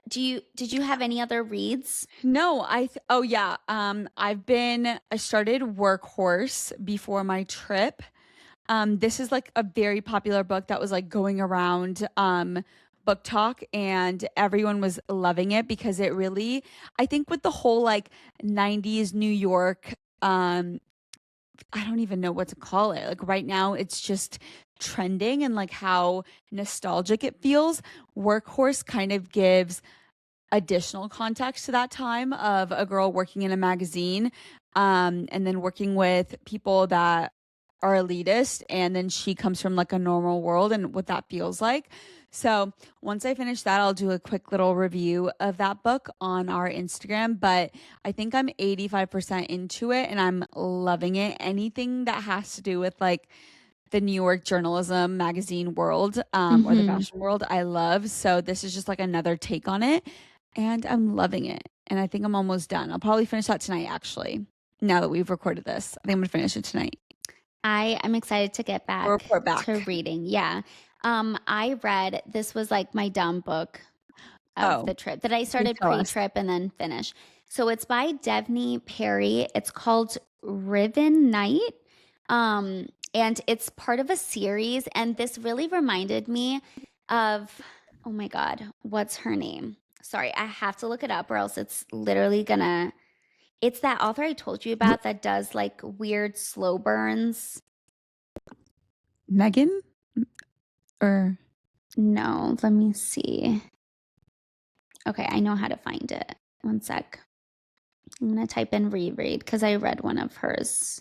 Did you have any other reads? No, oh yeah, I started Workhorse before my trip. This is like a very popular book that was like going around book talk, and everyone was loving it because it really, I think with the whole like 90s New York, I don't even know what to call it. Like right now it's just trending and like how nostalgic it feels. Workhorse kind of gives additional context to that time of a girl working in a magazine, and then working with people that are elitist, and then she comes from like a normal world and what that feels like. So once I finish that, I'll do a quick little review of that book on our Instagram. But I think I'm 85% into it and I'm loving it. Anything that has to do with like the New York journalism magazine world, or the Mm-hmm. fashion world, I love. So this is just like another take on it, and I'm loving it. And I think I'm almost done. I'll probably finish that tonight, actually. Now that we've recorded this, I think I'm gonna finish it tonight. I am excited to get We'll back report to back. reading. Yeah. I read this was like my dumb book of Oh, the trip that I please started tell us. pre-trip and then finish. So it's by Devney Perry. It's called Riven Night. And it's part of a series. And this really reminded me of, oh my God, what's her name? Sorry, I have to look it up or else it's literally gonna It's that author I told you about that does like weird slow burns. Megan? Or No, let me see. Okay, I know how to find it. One sec. I'm gonna type in reread because I read one of hers.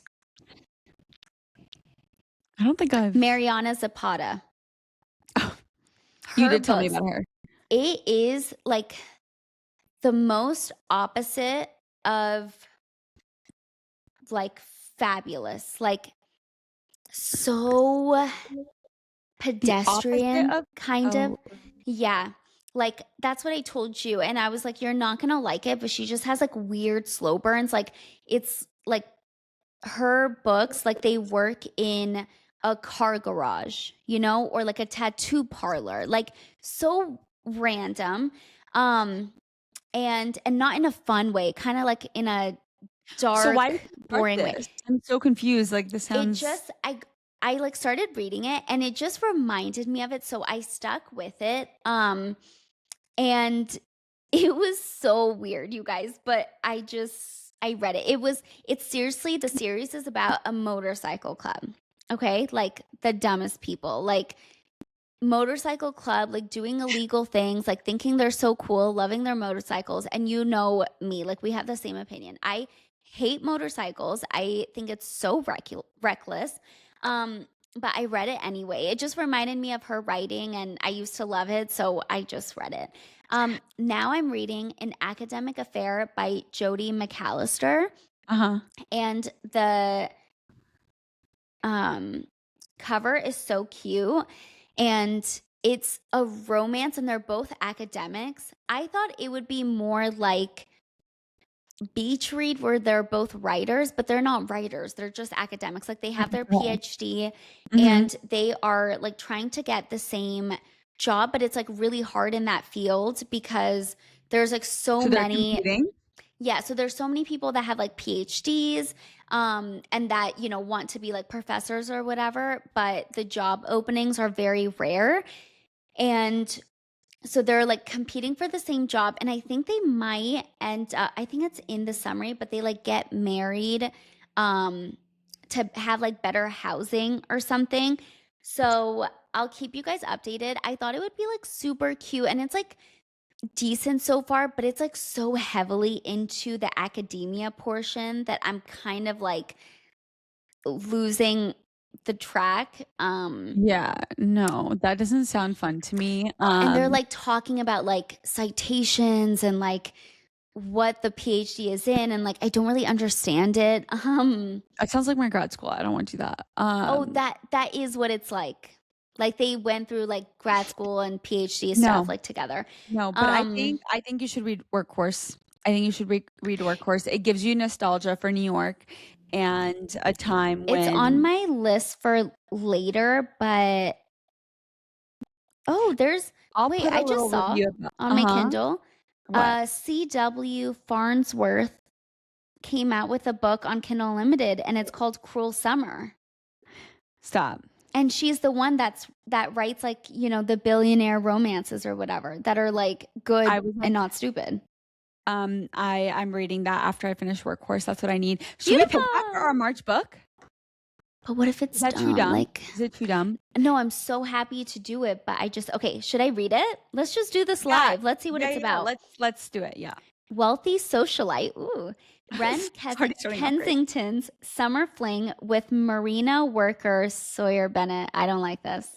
I don't think I've Mariana Zapata. Oh, you Her did tell me books. about her. It is like the most opposite of like fabulous. Like so The opposite pedestrian of kind of. oh, Yeah. Like that's what I told you and I was like you're not going to like it, but she just has like weird slow burns. Like it's like her books like they work in a car garage, you know, or like a tattoo parlor. Like so random. Um and not in a fun way, kind of like in a so why dark, did you start boring way. this? I'm so confused. Like this It sounds just I like started reading it and it just reminded me of it, so I stuck with it. And it was so weird, you guys, but I read it. It's seriously, the series is about a motorcycle club. Okay? Like the dumbest people. Like motorcycle club, like doing illegal things, like thinking they're so cool, loving their motorcycles. And you know me, like we have the same opinion. I hate motorcycles. I think it's so reckless. But I read it anyway. It just reminded me of her writing, and I used to love it, so I just read it. Now I'm reading An Academic Affair by Jodi McAllister, uh-huh. and the um, cover is so cute, and it's a romance, and they're both academics. I thought it would be more like Beach Read, where they're both writers, but they're not writers. They're just academics. Like they have their Oh. PhD Mhm. and they are like trying to get the same job, but it's like really hard in that field because there's like so So they're many. competing? Yeah, so there's so many people that have like PhDs, and that, you know, want to be like professors or whatever, but the job openings are very rare. And so they're like competing for the same job, and I think they might end up, I think it's in the summary, but they like get married um to have like better housing or something. So I'll keep you guys updated. I thought it would be like super cute, and it's like decent so far, but it's like so heavily into the academia portion that I'm kind of like losing the track. Yeah, no, that doesn't sound fun to me. And they're like talking about like citations and like what the PhD is in, and like I don't really understand it. It sounds like my grad school. I don't want to do that. Oh, that is what it's like. Like they went through like grad school and PhD stuff No, like together. no, but Um I think you should read Workhorse. I think you should read Workhorse. It gives you nostalgia for New York and a time it's on when my list for later, but oh, there's I'll wait, put a I just little saw review about on my uh-huh. Kindle, What? CW Farnsworth came out with a book on Kindle Unlimited, and it's called Cruel Summer. Stop. And she's the one that writes like, you know, the billionaire romances or whatever that are like good I was and like, not stupid. I'm reading that after I finish Workhorse. That's what I need. Should we pick that for Beautiful. our March book? But what if Is it's that too dumb? dumb? Like, Is it too dumb? no, I'm so happy to do it, but I just, okay, should I read it? Let's just do this Yeah. live. Let's see what it's about. Let's do it. Yeah. Wealthy socialite. Ooh. Ren It's already starting off great. Kensington's summer fling with marina worker Sawyer Bennett. I don't like this.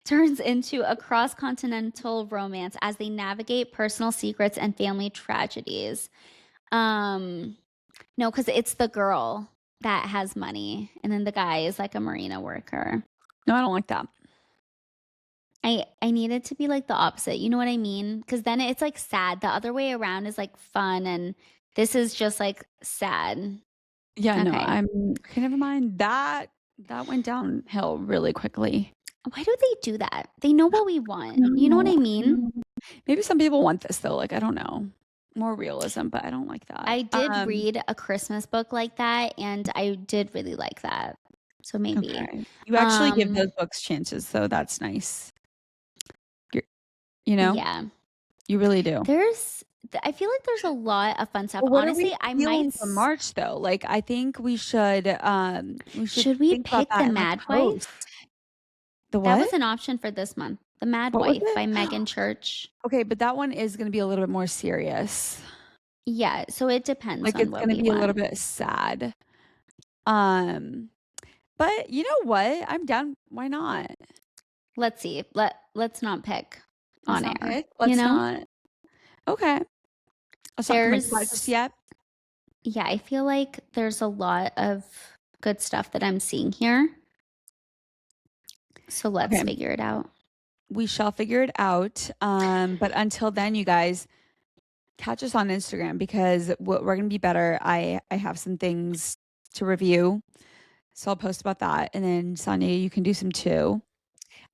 Turns into a cross continental romance as they navigate personal secrets and family tragedies. No, because it's the girl that has money, and then the guy is like a marina worker. No, I don't like that. I need it to be like the opposite. You know what I mean? Because then it's like sad. The other way around is like fun, and this is just like sad. Yeah, no, Okay. okay, never mind. That went downhill really quickly. Why do they do that? They know what we want. No, You know what I mean? maybe some people want this though. Like I don't know, more realism, but I don't like that. I did read a Christmas book like that, and I did really like that. So maybe. Okay. You actually give those books chances, so that's nice. You know? Yeah. You really do. There's I feel like there's a lot of fun stuff. Well, what are we Honestly, I might feeling for March though? Like, I think we should should we think about pick The that and like Mad post. Wife? The That what? was an option for this month. The Mad What was Wife it? by Megan Church. Okay, but that one is gonna be a little bit more serious. Yeah, so it depends Like, on it's what gonna we be a little want. bit sad. Um, but you know what? I'm down. Why not? Let's see. Let's not pick Let's on not air, pick. you Let's know? not. Okay. Let's not commit to that just There's yet. Yeah, I feel like there's a lot of good stuff that I'm seeing here. So let's Okay. figure it out. We shall figure it out. But until then, you guys catch us on Instagram because we're gonna be better. I have some things to review, so I'll post about that, and then Sonia, you can do some too,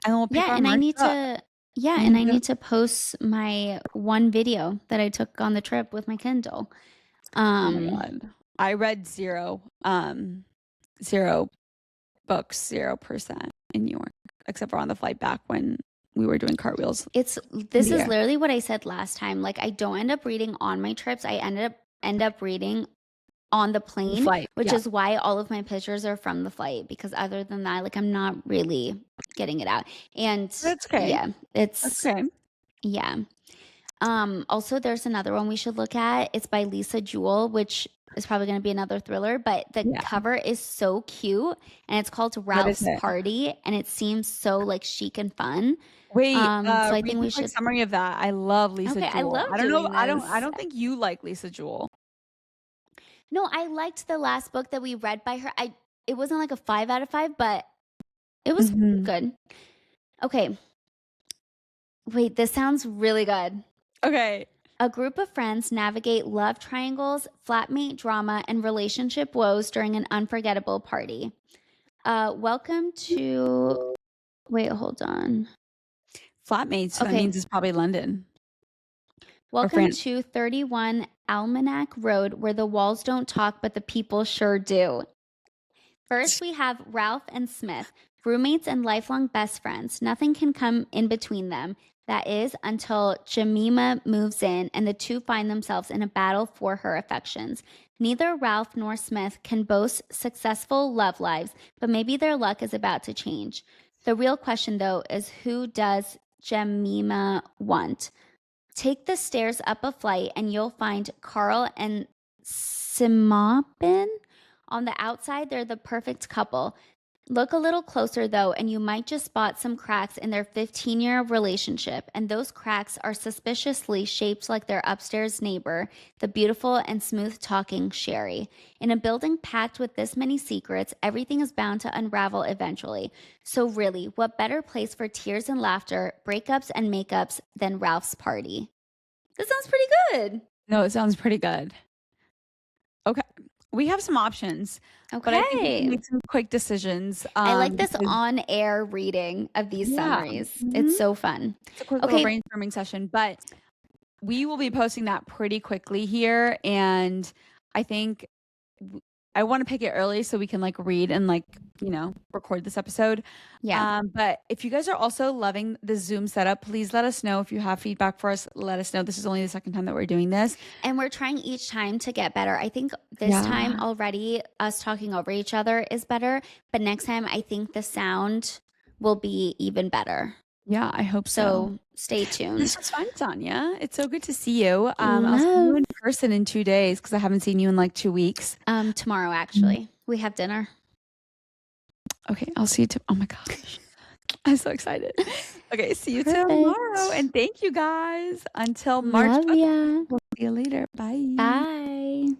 and then we'll pick Yeah, our and I merch need up. to yeah, We and need I to. need to post my one video that I took on the trip with my Kindle. Oh my Um, god, I read zero books, 0% in New York, except for on the flight back when we were doing cartwheels in this the is air. literally what I said last time. Like I don't end up reading on my trips. I end up reading on the The plane, flight, which yeah, is why all of my pictures are from the flight because other than that, like I'm not really getting it out. And that's okay. yeah, That's it's okay. yeah. Also there's another one we should look at. It's by Lisa Jewell, which is probably going to be another thriller, but the Yeah. cover is so cute and it's called What is Ralph's it? Party and it seems so like chic and fun. Wait, So I read think me we a quick should summary of that. I love Lisa Okay, I Jewell. love I don't know. doing I this. don't think you like Lisa Jewell. No, I liked the last book that we read by her. It wasn't like a 5 out of 5, but it was Mhm. good. Okay. Wait, this sounds really good. Okay. A group of friends navigate love triangles, flatmate drama, and relationship woes during an unforgettable party. Welcome to. Wait, hold on. Flatmates, so that Okay. means it's probably London or Welcome France. to 31 Almanac Road, where the walls don't talk, but the people sure do. First, we have Ralph and Smith, roommates and lifelong best friends. Nothing can come in between them. That is, until Jemima moves in and the two find themselves in a battle for her affections. Neither Ralph nor Smith can boast successful love lives, but maybe their luck is about to change. The real question, though, is who does Jemima want? Take the stairs up a flight and you'll find Carl and Simabin. On the outside, they're the perfect couple. Look a little closer though, and you might just spot some cracks in their 15-year relationship. And those cracks are suspiciously shaped like their upstairs neighbor, the beautiful and smooth talking Sherry. In a building packed with this many secrets, everything is bound to unravel eventually. So, really, what better place for tears and laughter, breakups and makeups than Ralph's Party? This sounds pretty good. No, it sounds pretty good. Okay. We have some options, but I think we can Okay. make some quick decisions. I like this Because on air reading of these yeah, summaries. mhm, It's so fun. it's a quick little Okay. brainstorming session, but we will be posting that pretty quickly here, and I think I want to pick it early so we can like read and like, record this episode. Yeah. But if you guys are also loving the Zoom setup, please let us know. If you have feedback for us, let us know. This is only the second time that we're doing this. And we're trying each time to get better. I think this time Yeah. already us talking over each other is better, but next time I think the sound will be even better. Yeah, I hope so. So stay This tuned. was fun, Tanya. It's so good to see you. I'll see you Love. in person in 2 days because I haven't seen you in like 2 weeks. Tomorrow actually. We have dinner. Okay, I'll see you. Oh my gosh, I'm so excited. Okay, see you Perfect. tomorrow, and thank you guys until March. Love ya. We'll see you later. Bye. Bye.